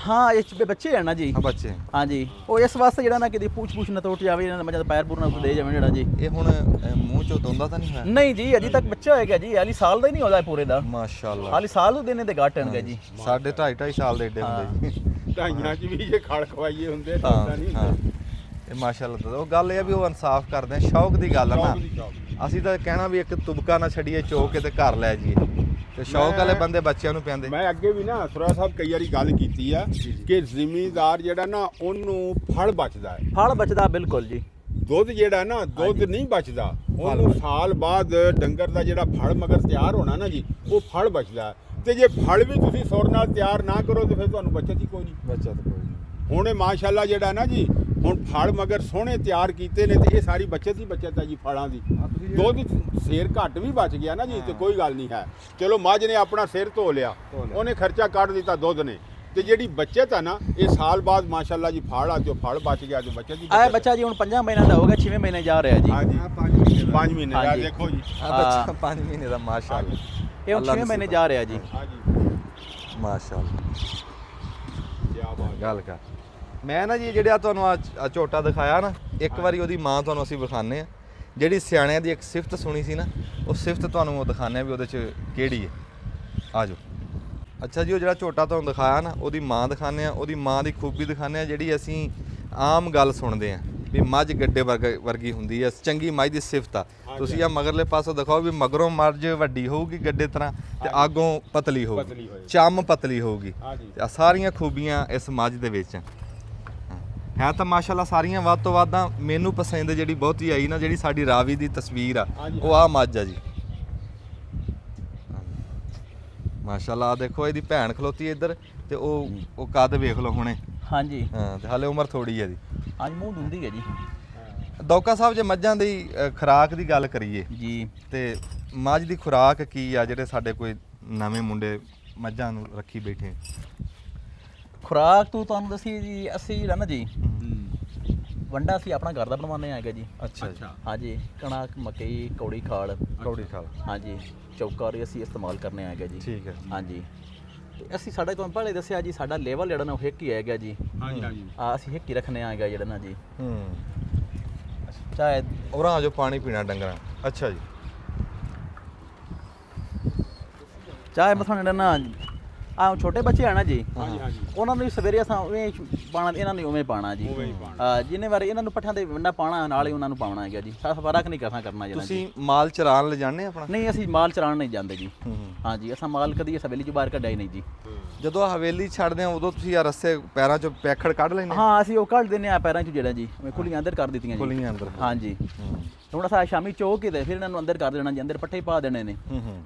ਹਾਂ ਇਹ 'ਚ ਬੱਚੇ ਆ ਨਾ ਜੀ। ਆ ਬੱਚੇ। ਹਾਂਜੀ ਉਹ ਇਸ ਵਾਸਤੇ ਜਿਹੜਾ ਨਾ ਕਿਤੇ ਪੂਛ ਨਾ ਟੁੱਟ ਜਾਵੇ, ਇਹਨਾਂ ਦਾ ਮੱਝਾਂ ਦਾ ਪੈਰ ਪੂਰ ਨਾ ਦੇ ਜਾਵੇ ਜਿਹੜਾ ਜੀ। ਇਹ ਹੁਣ ਮੂੰਹ ਚੋਂ ਦੋਂਦਾ ਤਾਂ ਨਹੀਂ ਹੋਇਆ? ਨਹੀਂ ਜੀ ਅਜੇ ਤੱਕ ਬੱਚਾ ਹੈਗਾ ਜੀ, ਹਾਲੀ ਸਾਲ ਦਾ ਹੀ ਨਹੀਂ ਹੋਦਾ ਪੂਰੇ ਦਾ। ਮਾਸ਼ਾਅੱਲਾ। ਹਾਲੀ ਸਾਲ ਨੂੰ ਦੇਣੇ ਦੇ ਘੱਟ ਹੋਣਗੇ ਜੀ। ਸਾਡੇ 2.5 ਸਾਲ ਦੇ ਏਡੇ ਹੁੰਦੇ ਜੀ। ਢਾਈਆਂ 'ਚ ਵੀ ਜੇ ਖਲ ਖਵਾਈਏ ਹੁੰਦੇ ਤਾਂ ਹਾਂ ਨਹੀਂ ਹਾਂ ਹੁੰਦੇ। ਇਹ ਮਾਸ਼ਾਅੱਲਾ ਉਹ ਗੱਲ ਇਹ ਆ ਵੀ ਉਹ ਇਨਸਾਫ ਕਰਦੇ ਆ, ਸ਼ੌਕ ਦੀ ਗੱਲ ਆ ਨਾ। ਸ਼ੌਕ ਦੀ ਸ਼ੌਕ। ਅਸੀਂ ਤਾਂ ਕਹਿਣਾ ਵੀ ਇੱਕ ਤੁਬਕਾ ਨਾ ਛੱਡੀਏ ਚੋ ਕੇ ਤੇ ਘਰ ਲੈ ਜਾਈਏ, ਤੇ ਸ਼ੌਕ ਵਾਲੇ ਬੰਦੇ ਬੱਚਿਆਂ ਨੂੰ ਪਿਆਉਂਦੇ। ਮੈਂ ਅੱਗੇ ਵੀ ਨਾ ਸੁਰਾ ਸਾਹਿਬ ਕਈ ਵਾਰੀ ਗੱਲ ਕੀਤੀ ਆ ਕਿ ਜ਼ਿਮੀਂਦਾਰ ਜਿਹੜਾ ਨਾ ਉਹਨੂੰ ਫਲ ਬਚਦਾ ਹੈ, ਫਲ ਬਚਦਾ ਬਿਲਕੁਲ ਜੀ। ਦੁੱਧ ਜਿਹੜਾ ਨਾ ਦੁੱਧ ਨਹੀਂ ਬਚਦਾ, ਉਹਨੂੰ ਸਾਲ ਬਾਅਦ ਡੰਗਰ ਦਾ ਜਿਹੜਾ ਫਲ ਮਗਰ ਤਿਆਰ ਹੋਣਾ ਨਾ ਜੀ, ਉਹ ਫਲ ਬਚਦਾ। ਤੇ ਜੇ ਫਲ ਵੀ ਤੁਸੀਂ ਸੁਰ ਨਾਲ ਤਿਆਰ ਨਾ ਕਰੋ ਤੇ ਫਿਰ ਤੁਹਾਨੂੰ ਬਚਤ ਹੀ ਕੋਈ ਨਹੀਂ। ਬੱਚਤ ਕੋਈ ਨਹੀਂ। ਹੁਣ ਇਹ ਮਾਸ਼ਾਅੱਲਾ ਜਿਹੜਾ ਨਾ ਜੀ, ਹੁਣ ਫਲ ਮਗਰ ਸੋਹਣੇ ਤਿਆਰ ਕੀਤੇ ਨੇ ਤੇ ਇਹ ਸਾਰੀ ਬਚਤ ਹੀ ਬਚਤ ਹੈ ਜੀ ਫਲਾਂ ਦੀ। ਦੁੱਧ ਸਿਰ ਘੱਟ ਵੀ ਬਚ ਗਿਆ ਨਾ ਜੀ ਤੇ ਕੋਈ ਗੱਲ ਨਹੀਂ ਹੈ। ਚਲੋ ਮੱਝ ਨੇ ਆਪਣਾ ਸਿਰ ਧੋ ਲਿਆ, ਉਹਨੇ ਖਰਚਾ ਕੱਢ ਦਿੱਤਾ ਦੁੱਧ ਨੇ, ਤੇ ਜਿਹੜੀ ਬੱਚਤ ਆ ਨਾ ਇਹ ਸਾਲ ਬਾਅਦ ਮਾਸ਼ਾਅੱਲਾ ਜੀ ਫਲ ਆ, ਤੇ ਉਹ ਫਲ ਬਚ ਗਿਆ ਤੇ ਬੱਚਤ ਹੀ ਆਹ ਬਚਤ। ਬੱਚਾ ਜੀ ਹੁਣ 5 ਮਹੀਨਿਆਂ ਦਾ ਹੋ ਗਿਆ, 6ਵੇਂ ਮਹੀਨੇ ਜਾ ਰਿਹਾ ਜੀ। ਹਾਂਜੀ 5 ਮਹੀਨੇ ਦਾ ਹਾਂਜੀ। ਦੇਖੋ ਜੀ। ਆ ਬੱਚਾ 5 ਮਹੀਨੇ ਦਾ ਮਾਸ਼ਾਅੱਲਾ। ਇਹ ਹੁਣ 6ਵੇਂ ਮਹੀਨੇ ਜਾ ਰਿਹਾ ਜੀ। ਹਾਂਜੀ ਮਾਸ਼ਾਅੱਲਾ ਕੀ ਬਾਤ। ਗੱਲ ਕਰ। ਮੈਂ ਨਾ ਜੀ ਜਿਹੜਾ ਤੁਹਾਨੂੰ ਆ ਝੋਟਾ ਦਿਖਾਇਆ ਨਾ, ਇੱਕ ਵਾਰੀ ਉਹਦੀ ਮਾਂ ਤੁਹਾਨੂੰ ਅਸੀਂ ਵਿਖਾਣੇ ਆ। ਜਿਹੜੀ ਸਿਆਣਿਆਂ ਦੀ ਇੱਕ ਸਿਫਤ ਸੁਣੀ ਸੀ ਨਾ, ਉਹ ਸਿਫਤ ਤੁਹਾਨੂੰ ਉਹ ਦਿਖਾਣੇ ਆ ਵੀ ਉਹਦੇ 'ਚ ਕਿਹੜੀ ਹੈ। ਆ ਜਾਓ। ਅੱਛਾ ਜੀ, ਉਹ ਜਿਹੜਾ ਝੋਟਾ ਤੁਹਾਨੂੰ ਦਿਖਾਇਆ ਨਾ, ਉਹਦੀ ਮਾਂ ਦਿਖਾਣੇ ਆ, ਉਹਦੀ ਮਾਂ ਦੀ ਖੂਬੀ ਦਿਖਾਣੇ ਆ, ਜਿਹੜੀ ਅਸੀਂ ਆਮ ਗੱਲ ਸੁਣਦੇ ਆ ਵੀ ਮੱਝ ਗੱਡੇ ਵਰਗੀ ਹੁੰਦੀ ਹੈ, ਚੰਗੀ ਮੱਝ ਦੀ ਸਿਫਤ ਆ। ਤੁਸੀਂ ਆ ਮਗਰਲੇ ਪਾਸੋਂ ਦਿਖਾਓ ਵੀ ਮਗਰੋਂ ਮੱਝ ਵੱਡੀ ਹੋਊਗੀ ਗੱਡੇ ਤਰ੍ਹਾਂ, ਤੇ ਆਗੋਂ ਪਤਲੀ ਹੋਊਗੀ, ਚੰਮ ਪਤਲੀ ਹੋਊਗੀ। ਤੇ ਆ ਸਾਰੀਆਂ ਖੂਬੀਆਂ ਇਸ ਮੱਝ ਦੇ ਵਿੱਚ ਹੈ। ਤਾਂ ਮਾਸ਼ਾਅੱਲਾ ਸਾਰੀਆਂ ਵੱਧ ਤੋਂ ਵੱਧ ਆ। ਮੈਨੂੰ ਪਸੰਦ ਜਿਹੜੀ ਬਹੁਤੀ ਆਈ ਨਾ, ਜਿਹੜੀ ਸਾਡੀ ਰਾਵੀ ਦੀ ਤਸਵੀਰ ਆ, ਉਹ ਆ ਮੱਝ ਆ ਜੀ। ਮਾਸ਼ਾਅੱਲਾ ਆ ਦੇਖੋ, ਇਹਦੀ ਭੈਣ ਖਲੋਤੀ ਇੱਧਰ, ਤੇ ਉਹ ਕੱਦ ਵੇਖ ਲਓ ਹੁਣੇ। ਹਾਂਜੀ ਹਾਂ, ਤੇ ਹਾਲੇ ਉਮਰ ਥੋੜੀ ਹੈ ਦੀ। ਅੱਜ ਮੂੰਹ ਦੁੰਦੀ ਹੈ ਜੀ। ਦੌਕਾ ਸਾਹਿਬ, ਜੇ ਮੱਝਾਂ ਦੀ ਖੁਰਾਕ ਦੀ ਗੱਲ ਕਰੀਏ ਜੀ ਤੇ ਮੱਝ ਦੀ ਖੁਰਾਕ ਕੀ ਆ, ਜਿਹੜੇ ਸਾਡੇ ਕੋਈ ਨਵੇਂ ਮੁੰਡੇ ਮੱਝਾਂ ਨੂੰ ਰੱਖੀ ਬੈਠੇ? ਖੁਰਾਕ ਤੋਂ ਤੁਹਾਨੂੰ ਦੱਸੀ ਜੀ, ਅਸੀਂ ਜਿਹੜਾ ਨਾ ਜੀ ਵੰਡਾ ਅਸੀਂ ਆਪਣਾ ਘਰ ਦਾ ਬਣਵਾਉਂਦੇ ਆਂਗੇ ਜੀ। ਅੱਛਾ ਜੀ। ਹਾਂਜੀ, ਕਣਕ ਮਕਈ ਕੌੜੀ ਖਾਲ। ਕੌੜੀ ਖਾਲ। ਹਾਂਜੀ, ਚੌਕਾ ਵੀ ਅਸੀਂ ਇਸਤੇਮਾਲ ਕਰਨੇ ਆਂਗੇ ਜੀ। ਠੀਕ ਹੈ। ਹਾਂਜੀ, ਤੇ ਅਸੀਂ ਸਾਡਾ ਤੁਹਾਨੂੰ ਪਹਿਲੇ ਦੱਸਿਆ ਜੀ, ਸਾਡਾ ਲੈਵਲ ਜਿਹੜਾ ਨਾ ਉਹ ਇੱਕ ਹੀ ਹੈਗਾ ਜੀ। ਹਾਂਜੀ ਹਾਂਜੀ ਅਸੀਂ ਇੱਕ ਹੀ ਰੱਖਣੇ ਆਂਗੇ ਜਿਹੜਾ ਨਾ ਜੀ। ਚਾਹੇ ਔਰਾਂ ਜੋ ਪਾਣੀ ਪੀਣਾ ਡੰਗਰਾਂ। ਅੱਛਾ ਜੀ। ਚਾਹੇ ਮਸਾਂ ਜਿਹੜਾ ਨਾ ਆ ਛੋਟੇ ਬੱਚੇ ਆ ਨਾ ਜੀ, ਹਾਂਜੀ ਹਾਂਜੀ ਉਹਨਾਂ ਨੂੰ ਵੀ ਸਵੇਰੇ ਅਸਾਂ ਉਵੇਂ ਪਾਣਾ, ਇਹਨਾਂ ਨੂੰ ਉਵੇਂ ਪਾਣਾ ਜੀ। ਉਵੇਂ ਹੀ ਪਾਉਣਾ। ਜਿੰਨੇ ਵਾਰੀ ਇਹਨਾਂ ਨੂੰ ਪੱਠਿਆਂ ਦੇ ਵੰਡਾ ਪਾਣਾ, ਨਾਲ ਹੀ ਉਹਨਾਂ ਨੂੰ ਪਾਉਣਾ ਹੈਗਾ ਜੀ। ਸਾਡਾ ਫਰਕ ਨਹੀਂ ਕਰਨਾ ਜੀ। ਤੁਸੀਂ ਮਾਲ ਚਰਾਣ ਲਿਜਾਣੇ ਆਪਣਾ? ਨਹੀਂ, ਅਸੀਂ ਮਾਲ ਚਰਾਣ ਨਹੀਂ ਜਾਂਦੇ ਜੀ। ਹਾਂਜੀ, ਅਸਾਂ ਮਾਲ ਕਦੀ ਹਵੇਲੀ ਚ ਬਾਹਰ ਕੱਢਿਆ ਹੀ ਨਹੀਂ ਜੀ। ਜਦੋਂ ਹਵੇਲੀ ਛੱਡਦੇ ਆ ਉਦੋਂ ਤੁਸੀਂ ਆ ਰੱਸੇ ਪੈਰਾਂ ਚੋਂ ਪੈਖੜ ਕੱਢ ਲੈਂਦੇ? ਹਾਂ, ਅਸੀਂ ਉਹ ਕੱਢ ਦਿੰਨੇ ਆ ਪੈਰਾਂ ਚ ਜਿਹੜਾ ਜੀ, ਖੁੱਲੀਆਂ ਅੰਦਰ ਕਰ ਦਿੱਤੀਆਂ ਜੀ। ਖੁੱਲੀਆਂ ਅੰਦਰ। ਹਾਂਜੀ, ਹੁਣ ਅਸਾਂ ਸ਼ਾਮੀ ਚੋ ਕੇ ਤੇ ਫਿਰ ਇਹਨਾਂ ਨੂੰ ਅੰਦਰ ਕਰ ਦੇਣਾ ਜੀ। ਅੰਦਰ ਪੱਠੇ ਪਾ ਦੇਣੇ ਨੇ,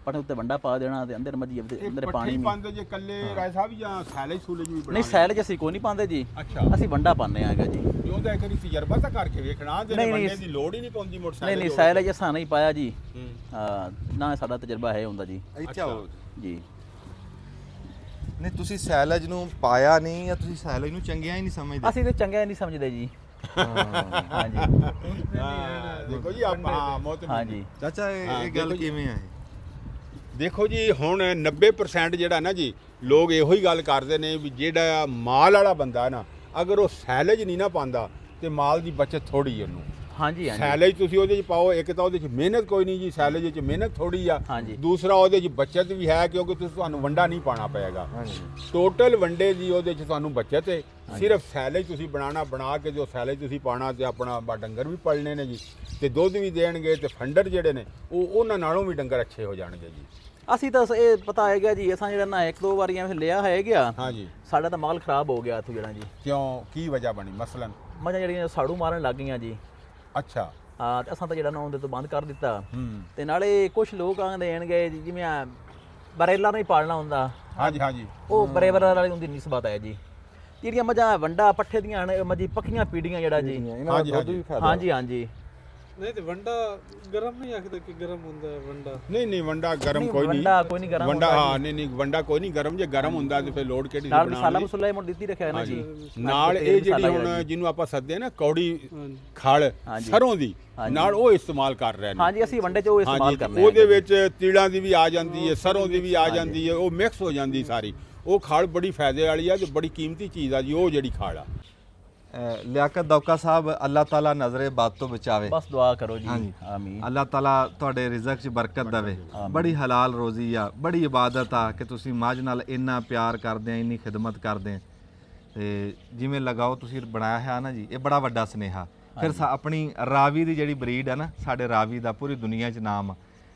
ਪੱਠੇ ਉੱਤੇ ਵੰਡਾ ਪਾ ਦੇਣਾ, ਤੇ ਅੰਦਰ ਮੱਝੀ ਅੰਦਰ ਪਾਣੀ ਵੀ। ਪਾਉਂਦੇ ਜੇ ਕੱਲੇ ਰਾਏ ਸਾਹਿਬ ਜਾਂ ਸੈਲੇਜ ਸੂਲੇਜ ਵੀ ਨਹੀਂ, ਸੈਲਜ ਅਸੀਂ ਕੋਈ ਨਹੀਂ ਪਾਉਂਦੇ ਜੀ। ਅੱਛਾ, ਅਸੀਂ ਵੰਡਾ ਪਾਉਂਦੇ ਆਂਗੇ ਜੀ। ਉਹਦਾ ਇੱਕ ਵਾਰੀ ਤਜਰਬਾ ਤਾਂ ਕਰਕੇ ਵੇਖਣਾ, ਜੇ ਨਹੀਂ, ਵੰਡੇ ਦੀ ਲੋੜ ਹੀ ਨਹੀਂ ਪਾਉਂਦੀ ਮੋਟਰਸਾਈਕਲ। ਨਹੀਂ, ਸੈਲਜ ਅਸਾਂ ਨਹੀਂ ਪਾਇਆ ਜੀ। ਨਾ ਸਾਡਾ ਤਜਰਬਾ ਹੈ ਹੁੰਦਾ ਜੀ। ਇੱਥੇ ਆਓ ਜੀ। ਨਹੀਂ, ਤੁਸੀਂ ਸੈਲਜ ਨੂੰ ਪਾਇਆ ਨਹੀਂ, ਜਾਂ ਤੁਸੀਂ ਸੈਲਜ ਨੂੰ ਚੰਗਿਆ ਹੀ ਨਹੀਂ ਸਮਝਦੇ? ਅਸੀਂ ਤੇ ਚੰਗਾ ਨਹੀਂ ਸਮਝਦੇ ਜੀ। ਹਾਂਜੀ ਦੇਖੋ ਜੀ ਆਪਾਂ ਮੌਤ ਹਾਂਜੀ। ਚਾਚਾ, ਇਹ ਗੱਲ ਕਿਵੇਂ ਆ? ਦੇਖੋ ਜੀ, ਹੁਣ 90% ਜਿਹੜਾ ਨਾ ਜੀ, ਲੋਕ ਇਹੋ ਹੀ ਗੱਲ ਕਰਦੇ ਨੇ ਵੀ ਜਿਹੜਾ ਮਾਲ ਵਾਲਾ ਬੰਦਾ ਨਾ, ਅਗਰ ਉਹ ਸੈਲਜ ਨਹੀਂ ਨਾ ਪਾਉਂਦਾ ਤੇ ਮਾਲ ਦੀ ਬਚਤ ਥੋੜੀ ਉਹਨੂੰ। ਹਾਂਜੀ ਹਾਂਜੀ ਸੈਲਜ ਤੁਸੀਂ ਉਹਦੇ 'ਚ ਪਾਓ, ਇੱਕ ਤਾਂ ਉਹਦੇ 'ਚ ਮਿਹਨਤ ਕੋਈ ਨਹੀਂ ਜੀ, ਸੈਲਜ 'ਚ ਮਿਹਨਤ ਥੋੜੀ ਆ। ਹਾਂਜੀ। ਦੂਸਰਾ ਉਹਦੇ 'ਚ ਬਚਤ ਵੀ ਹੈ, ਕਿਉਂਕਿ ਤੁਹਾਨੂੰ ਵੰਡਾ ਨਹੀਂ ਪਾਣਾ ਪਏਗਾ। ਹਾਂਜੀ। ਟੋਟਲ ਵੰਡੇ ਦੀ ਉਹਦੇ 'ਚ ਤੁਹਾਨੂੰ ਬਚਤ ਹੈ। ਸਿਰਫ ਸੈਲਜ ਤੁਸੀਂ ਬਣਾ ਕੇ ਜੋ ਸੈਲਜ ਤੁਸੀਂ ਪਾਣਾ ਤੇ ਆਪਣਾ ਡੰਗਰ ਵੀ ਪਲਣੇ ਨੇ ਜੀ, ਤੇ ਦੁੱਧ ਵੀ ਦੇਣਗੇ, ਤੇ ਫੰਡਰ ਜਿਹੜੇ ਨੇ ਉਹਨਾਂ ਨਾਲੋਂ ਵੀ ਡੰਗਰ ਅੱਛੇ ਹੋ ਜਾਣਗੇ ਜੀ। ਅਸੀਂ ਤਾਂ ਇਹ ਪਤਾ ਹੈਗਾ ਜੀ, ਅਸਾਂ ਜਿਹੜਾ ਨਾ 1-2 ਵਾਰੀ ਐਵੇਂ ਲਿਆ ਹੈ ਗਿਆ, ਹਾਂਜੀ। ਸਾਡਾ ਤਾਂ ਮਾਲ ਖਰਾਬ ਹੋ ਗਿਆ ਇੱਥੋਂ ਜਿਹੜਾ ਜੀ। ਕਿਉਂ, ਕੀ ਵਜ੍ਹਾ ਬਣੀ ਮਸਲਨ? ਮੱਝਾਂ ਜਿਹੜੀਆਂ ਸਾੜੂ ਮਾਰਨ ਲੱਗ ਗਈਆਂ ਜੀ। ਅੱਛਾ। ਹਾਂ, ਤੇ ਅਸਾਂ ਤਾਂ ਜਿਹੜਾ ਨਾ ਉਹਦੇ ਤੋਂ ਬੰਦ ਕਰ ਦਿੱਤਾ। ਤੇ ਨਾਲੇ ਕੁਝ ਲੋਕ ਆਂਦੇ ਆਣਗੇ ਜਿਵੇਂ ਬਰੇਲਾ ਨਹੀਂ ਪਾਲਣਾ ਹੁੰਦਾ। ਹਾਂਜੀ ਹਾਂਜੀ। ਉਹ ਬਰੇਬਰ ਵਾਲੀ ਹੁੰਦੀ ਨਿਸਬਤ ਹੈ ਜੀ। ਜਿਹੜੀਆਂ ਮੱਝਾਂ ਵੰਡਾ ਪੱਠੇ ਦੀਆਂ ਮੱਝੀ ਪੱਕੀਆਂ ਪੀੜੀਆਂ ਜਿਹੜਾ ਜੀ। ਇਹਨਾਂ ਦਾ ਦੁੱਧ ਵੀ ਫਾਇਦਾ। ਹਾਂਜੀ ਹਾਂਜੀ। ਨਹੀਂ ਤੇ ਵੰਡਾ ਗਰਮ ਨਹੀਂ ਆਖਦਾ ਕਿ ਗਰਮ ਹੁੰਦਾ ਹੈ ਵੰਡਾ। ਨਹੀਂ ਵੰਡਾ ਗਰਮ ਕੋਈ ਨਹੀਂ। ਵੰਡਾ ਕੋਈ ਨਹੀਂ ਗਰਮ ਵੰਡਾ ਹਾਂ, ਨਹੀਂ ਵੰਡਾ ਕੋਈ ਨਹੀਂ ਗਰਮ। ਜੇ ਗਰਮ ਹੁੰਦਾ ਤੇ ਫਿਰ ਲੋਡ ਕਿਹੜੀ ਨਾਲ ਮਸਾਲਾ ਮਸੂਲਾ ਮੁੜ ਦਿੱਤੀ ਰੱਖਿਆ ਨਾ ਜੀ। ਨਾਲ ਇਹ ਜਿਹੜੀ ਹੁਣ ਜਿਹਨੂੰ ਆਪਾਂ ਸੱਦਦੇ ਆ ਨਾ ਕੌੜੀ ਖਲ ਸਰੋਂ ਦੀ, ਨਾਲ ਉਹ ਇਸਤੇਮਾਲ ਕਰ ਰਹੇ ਨੇ। ਹਾਂਜੀ, ਅਸੀਂ ਵੰਡੇ 'ਚ ਉਹ ਇਸਤੇਮਾਲ ਕਰਨੇ। ਉਹਦੇ ਵਿੱਚ ਤਿਲਾਂ ਦੀ ਵੀ ਆ ਜਾਂਦੀ ਹੈ, ਸਰੋਂ ਦੀ ਵੀ ਆ ਜਾਂਦੀ ਹੈ, ਉਹ ਮਿਕਸ ਹੋ ਜਾਂਦੀ ਸਾਰੀ। ਉਹ ਖਾਲ ਬੜੀ ਫਾਇਦੇ ਵਾਲੀ ਆ ਤੇ ਬੜੀ ਕੀਮਤੀ ਚੀਜ਼ ਆ ਜੀ, ਉਹ ਜਿਹੜੀ ਖਾਲ ਆ। ਲਿਆਕਤ ਦੌਕਾ ਸਾਹਿਬ, ਅੱਲਾਹ ਤਾਲਾ ਨਜ਼ਰੇ ਬਾਤ ਤੋਂ ਬਚਾਵੇ। ਬਸ ਦੁਆ ਕਰੋ ਜੀ। ਹਾਂਜੀ। ਆਮੀਨ। ਅੱਲਾਹ ਤਾਲਾ ਤੁਹਾਡੇ ਰਿਜ਼ਕ 'ਚ ਬਰਕਤ ਦੇਵੇ। ਬੜੀ ਹਲਾਲ ਰੋਜ਼ੀ ਆ, ਬੜੀ ਇਬਾਦਤ ਆ ਕਿ ਤੁਸੀਂ ਮੱਝ ਨਾਲ ਇੰਨਾ ਪਿਆਰ ਕਰਦੇ ਆ, ਇੰਨੀ ਖਿਦਮਤ ਕਰਦੇ ਆ। ਤੇ ਜਿਵੇਂ ਲਗਾਓ ਤੁਸੀਂ ਬਣਾਇਆ ਹੈ ਨਾ ਜੀ, ਇਹ ਬੜਾ ਵੱਡਾ ਸੁਨੇਹਾ। ਫਿਰ ਆਪਣੀ ਰਾਵੀ ਦੀ ਜਿਹੜੀ ਬਰੀਡ ਹੈ ਨਾ, ਸਾਡੇ ਰਾਵੀ ਦਾ ਪੂਰੀ ਦੁਨੀਆ 'ਚ ਨਾਮ ਆ,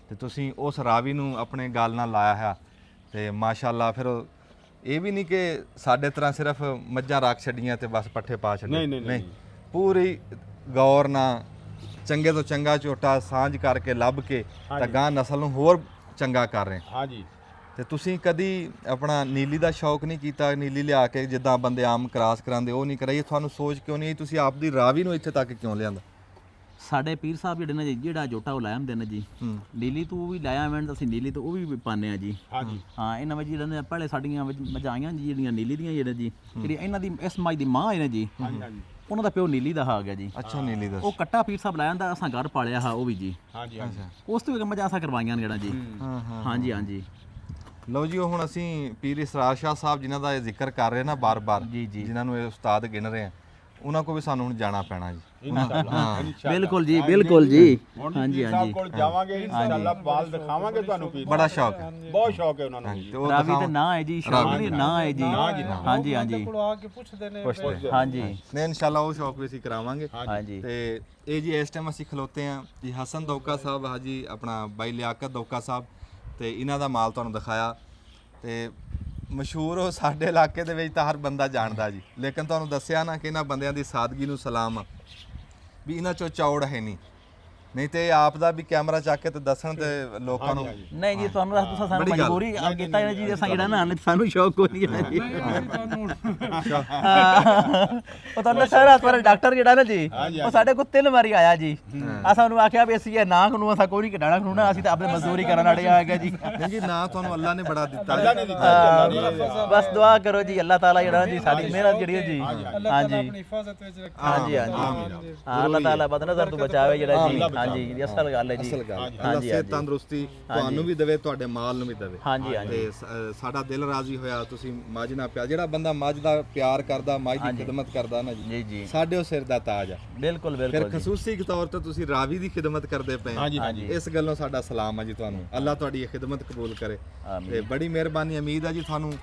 ਤੇ ਤੁਸੀਂ ਉਸ ਰਾਵੀ ਨੂੰ ਆਪਣੇ ਗਲ ਨਾਲ ਲਾਇਆ ਹੈ ਤੇ ਮਾਸ਼ਾਅੱਲਾ। ਫਿਰ ਇਹ ਵੀ ਨਹੀਂ ਕਿ ਸਾਡੇ ਤਰ੍ਹਾਂ ਸਿਰਫ ਮੱਝਾਂ ਰੱਖ ਛੱਡੀਆਂ ਤੇ ਬਸ ਪੱਠੇ ਪਾ ਛੱਡੇ, ਨਹੀਂ, ਪੂਰੀ ਗੌਰ ਨਾਲ ਚੰਗੇ ਤੋਂ ਚੰਗਾ ਝੋਟਾ ਸਾਂਝ ਕਰਕੇ ਲੱਭ ਕੇ ਤਾਂ ਗਾਂ ਨਸਲ ਨੂੰ ਹੋਰ ਚੰਗਾ ਕਰ ਰਹੇ। ਹਾਂਜੀ। ਤੇ ਤੁਸੀਂ ਕਦੀ ਆਪਣਾ ਨੀਲੀ ਦਾ ਸ਼ੌਕ ਨਹੀਂ ਕੀਤਾ, ਨੀਲੀ ਲਿਆ ਕੇ ਜਿੱਦਾਂ ਬੰਦੇ ਆਮ ਕਰਾਸ ਕਰਾਉਂਦੇ ਉਹ ਨਹੀਂ ਕਰਾਈ? ਤੁਹਾਨੂੰ ਸੋਚ ਕਿਉਂ ਨਹੀਂ, ਤੁਸੀਂ ਆਪਦੀ ਰਾਵੀ ਨੂੰ ਇੱਥੇ ਤੱਕ ਕਿਉਂ ਲਿਆਂਦਾ? ਸਾਡੇ ਪੀਰ ਸਾਹਿਬ ਜਿਹੜੇ ਨੇ ਜੀ, ਜਿਹੜਾ ਝੋਟਾ ਉਹ ਲੈ ਆਉਂਦੇ ਨੇ ਜੀ, ਨੀਲੀ ਤੋਂ ਵੀ ਲੈ ਆਵੇਂ ਤਾਂ ਅਸੀਂ ਨੀਲੀ ਤੋਂ ਉਹ ਵੀ ਪਾਉਂਦੇ ਆ ਜੀ। ਹਾਂਜੀ। ਹਾਂ, ਇਹਨਾਂ ਵਿੱਚ ਜਿਹੜੇ ਨੇ ਪਹਿਲੇ ਸਾਡੀਆਂ ਮੱਝਾਂ ਆਈਆਂ ਜੀ ਜਿਹੜੀਆਂ ਨੀਲੀ ਦੀਆਂ ਜਿਹੜੇ ਜੀ, ਜਿਹੜੀ ਇਹਨਾਂ ਦੀ ਇਸ ਮੱਝ ਦੀ ਮਾਂ ਹੈ ਨਾ ਜੀ, ਉਹਨਾਂ ਦਾ ਪਿਓ ਨੀਲੀ ਦਾ ਆ ਗਿਆ ਜੀ। ਅੱਛਾ, ਨੀਲੀ ਦਾ। ਉਹ ਕੱਟਾ ਪੀਰ ਸਾਹਿਬ ਲੈ ਆਂਦਾ, ਅਸਾਂ ਘਰ ਪਾਲਿਆ ਹਾਂ ਉਹ ਵੀ ਜੀ। ਹਾਂਜੀ ਹਾਂਜੀ। ਉਸ ਤੋਂ ਵੀ ਮੱਝਾਂ ਅਸਾਂ ਕਰਵਾਈਆਂ ਨੇ ਜਿਹੜਾ ਜੀ। ਹਾਂਜੀ ਹਾਂਜੀ। ਲਓ ਜੀ, ਉਹ ਹੁਣ ਅਸੀਂ ਪੀਰ ਇਸਰਾਰ ਸ਼ਾਹ ਸਾਹਿਬ ਜਿਨ੍ਹਾਂ ਦਾ ਇਹ ਜ਼ਿਕਰ ਕਰ ਰਹੇ ਨਾ ਬਾਰ-ਬਾਰ, ਜਿਨ੍ਹਾਂ ਨੂੰ ਇਹ ਉਸਤਾਦ ਗਿਣ ਰਹੇ ਆ, ਉਹਨਾਂ ਕੋਲ ਵੀ ਸਾਨੂੰ ਹੁਣ ਜਾਣਾ ਪੈਣਾ ਜੀ। ਬਿਲਕੁਲ ਜੀ, ਬਿਲਕੁਲ ਜੀ। ਹਾਂਜੀ ਹਾਂਜੀ। ਕੋਲ ਜਾਵਾਂਗੇ ਇਨਸ਼ਾਅੱਲਾ, ਬਾਲ ਦਿਖਾਵਾਂਗੇ ਤੁਹਾਨੂੰ ਪੀਰ। ਬੜਾ ਸ਼ੌਕ ਹੈ, ਬਹੁਤ ਸ਼ੌਕ ਹੈ ਉਹਨਾਂ ਨੂੰ ਜੀ। ਤੇ ਉਹ ਰਾਵੀ ਤੇ ਨਾਂ ਹੈ ਜੀ, ਸ਼ੌਕ ਨਹੀਂ, ਨਾਂ ਹੈ ਜੀ। ਹਾਂਜੀ ਹਾਂਜੀ। ਕੋਲ ਆ ਕੇ ਪੁੱਛਦੇ ਨੇ ਹਾਂਜੀ। ਨੇ ਇਨਸ਼ਾਅੱਲਾ ਉਹ ਸ਼ੌਕ ਵੀ ਅਸੀਂ ਕਰਾਵਾਂਗੇ। ਹਾਂਜੀ। ਤੇ ਇਹ ਜੀ ਇਸ ਟਾਈਮ ਅਸੀਂ ਖਲੋਤੇ ਆ ਜੀ ਹਸਨ ਦੌਕਾ ਸਾਹਿਬ, ਹਾਜੀ ਆਪਣਾ ਬਾਈ ਲਿਆਕਤ ਦੌਕਾ ਸਾਹਿਬ, ਤੇ ਇਹਨਾਂ ਦਾ ਮਾਲ ਤੁਹਾਨੂੰ ਦਿਖਾਇਆ। ਤੇ ਮਸ਼ਹੂਰ ਉਹ ਸਾਡੇ ਇਲਾਕੇ ਦੇ ਵਿੱਚ ਤਾਂ ਹਰ ਬੰਦਾ ਜਾਣਦਾ ਜੀ, ਲੇਕਿਨ ਤੁਹਾਨੂੰ ਦੱਸਿਆ ਨਾ ਕਿ ਇਹਨਾਂ ਬੰਦਿਆਂ ਦੀ ਸਾਦਗੀ ਨੂੰ ਸਲਾਮ ਆ, ਵੀ ਇਹਨਾਂ ਚੋਂ ਚੌੜ ਹੈ ਨਹੀਂ ਤੇ ਆਪ ਦਾ ਵੀ ਕੈਮਰਾ ਚੱਕ ਕੇ ਤੇ ਦੱਸਣ ਤੇ ਲੋਕਾਂ ਨੂੰ। ਨਹੀਂ ਜੀ, ਤੁਹਾਨੂੰ ਦੱਸ ਤੁਸੀਂ ਸਾਨੂੰ ਮਜਬੂਰੀ ਕੀਤਾ ਹੈ ਜੀ, ਅਸਾਂ ਜਿਹੜਾ ਨਾ ਸਾਨੂੰ ਸ਼ੌਕ ਕੋਈ ਨਹੀਂ ਹੈ ਜੀ। ਉਹ ਤੁਹਾਨੂੰ ਸਾਰਾ ਪਰ ਡਾਕਟਰ ਜਿਹੜਾ ਨਾ ਜੀ, ਉਹ ਸਾਡੇ ਕੋਲ 3 ਵਾਰੀ ਆਇਆ ਜੀ। ਅਸਾਂ ਉਹਨੂੰ ਆਖਿਆ ਵੀ ਅਸੀਂ ਇਹ ਨਾ ਨੂੰ ਅਸਾਂ ਕੋਈ ਨਹੀਂ ਕਢਾਣਾ ਖਣੂਣਾ, ਅਸੀਂ ਤਾਂ ਆਪਣੇ ਮਜ਼ਦੂਰੀ ਕਰਨ ਵਾਲੇ ਆ ਗਏ ਜੀ। ਨਹੀਂ ਜੀ, ਨਾ ਤੁਹਾਨੂੰ ਅੱਲਾ ਨੇ ਬੜਾ ਦਿੱਤਾ। ਬਸ ਦੁਆ ਕਰੋ ਜੀ, ਅੱਲਾਹ ਤਾਲਾ ਜਿਹੜਾ ਜੀ ਸਾਡੀ ਮਿਹਨਤ ਜਿਹੜੀ ਹੈ ਜੀ। ਹਾਂਜੀ ਆਪਣੀ ਹਿਫਾਜ਼ਤ ਵਿੱਚ ਰੱਖੇ। ਹਾਂਜੀ ਹਾਂਜੀ। ਅੱਲਾਹ ਤਾਲਾ ਬਦਨਜ਼ਰ ਤੋਂ ਬਚਾਵੇ ਜਿਹੜਾ ਜੀ। ਹਾਂਜੀ, ਅਸਲ ਗੱਲ ਹੈ ਜੀ। ਅੱਲਾ ਸਿਹਤ ਤੰਦਰੁਸਤੀ ਤੁਹਾਨੂੰ ਵੀ ਦੇਵੇ, ਤੁਹਾਡੇ ਮਾਲ ਨੂੰ ਵੀ ਦੇਵੇ। ਹਾਂਜੀ ਹਾਂਜੀ। ਤੇ ਸਾਡਾ ਦਿਲ ਰਾਜ਼ੀ ਹੋਇਆ, ਤੁਸੀਂ ਮੱਝ ਨਾਲ ਪਿਆਰ, ਜਿਹੜਾ ਬੰਦਾ ਮੱਝ ਦਾ ਪਿਆਰ ਕਰਦਾ, ਮੱਝ ਦੀ ਖਿਦਮਤ ਕਰਦਾ ਨਾ ਜੀ, ਜੀ ਸਾਡੇ ਉਹ ਸਿਰ ਦਾ ਤਾਜ ਆ। ਬਿਲਕੁਲ ਫਿਰ ਬਿਲਕੁਲ। ਖਸੂਸੀ ਤੌਰ ਤੇ ਤੁਸੀਂ ਰਾਵੀ ਦੀ ਖਿਦਮਤ ਕਰਦੇ ਪਏ। ਹਾਂਜੀ। ਇਸ ਗੱਲੋਂ ਸਾਡਾ ਸਲਾਮ ਆ ਜੀ ਤੁਹਾਨੂੰ, ਅੱਲਾ ਤੁਹਾਡੀ ਇਹ ਖਿਦਮਤ ਕਬੂਲ ਕਰੇ। ਤੇ ਬੜੀ ਮਿਹਰਬਾਨੀ, ਉਮੀਦ ਆ ਜੀ ਤੁਹਾਨੂੰ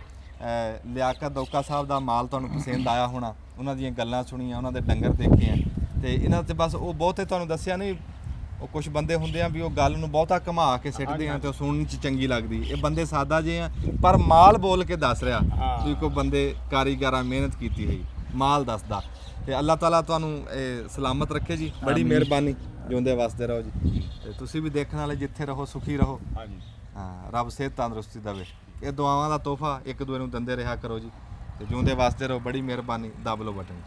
ਲਿਆਕਤ ਦੌਕਾ ਸਾਹਿਬ ਦਾ ਮਾਲ ਤੁਹਾਨੂੰ ਪਸੰਦ ਆਇਆ ਹੋਣਾ, ਉਹਨਾਂ ਦੀਆਂ ਗੱਲਾਂ ਸੁਣੀਆਂ, ਉਹਨਾਂ ਦੇ ਡੰਗਰ ਦੇਖੇ ਆ, ਤੇ ਇਹਨਾਂ ਤੇ ਬਸ ਉਹ ਬਹੁਤੇ ਤੁਹਾਨੂੰ ਦੱਸਿਆ ਨਹੀਂ, ਉਹ ਕੁਝ ਬੰਦੇ ਹੁੰਦੇ ਆ ਵੀ ਉਹ ਗੱਲ ਨੂੰ ਬਹੁਤਾ ਘੁਮਾ ਕੇ ਸਿੱਟਦੇ ਆ ਤੇ ਉਹ ਸੁਣਨ 'ਚ ਚੰਗੀ ਲੱਗਦੀ। ਇਹ ਬੰਦੇ ਸਾਦਾ ਜੇ ਆ, ਪਰ ਮਾਲ ਬੋਲ ਕੇ ਦੱਸ ਰਿਹਾ ਵੀ ਕੋਈ ਬੰਦੇ ਕਾਰੀਗਰਾਂ ਮਿਹਨਤ ਕੀਤੀ ਹੋਈ, ਮਾਲ ਦੱਸਦਾ। ਤੇ ਅੱਲਾਹ ਤਾਲਾ ਤੁਹਾਨੂੰ ਇਹ ਸਲਾਮਤ ਰੱਖੇ ਜੀ, ਬੜੀ ਮਿਹਰਬਾਨੀ, ਜਿਉਂਦੇ ਵਸਦੇ ਰਹੋ ਜੀ। ਤੇ ਤੁਸੀਂ ਵੀ ਦੇਖਣ ਵਾਲੇ ਜਿੱਥੇ ਰਹੋ ਸੁਖੀ ਰਹੋ। ਹਾਂ, ਰੱਬ ਸਿਹਤ ਤੰਦਰੁਸਤੀ ਦੇਵੇ। ਇਹ ਦੁਆਵਾਂ ਦਾ ਤੋਹਫਾ ਇੱਕ ਦੂਏ ਨੂੰ ਦਿੰਦੇ ਰਿਹਾ ਕਰੋ ਜੀ, ਤੇ ਜਿਉਂਦੇ ਵਸਦੇ ਰਹੋ। ਬੜੀ ਮਿਹਰਬਾਨੀ, ਦੱਬ ਲਓ ਬਟਨ।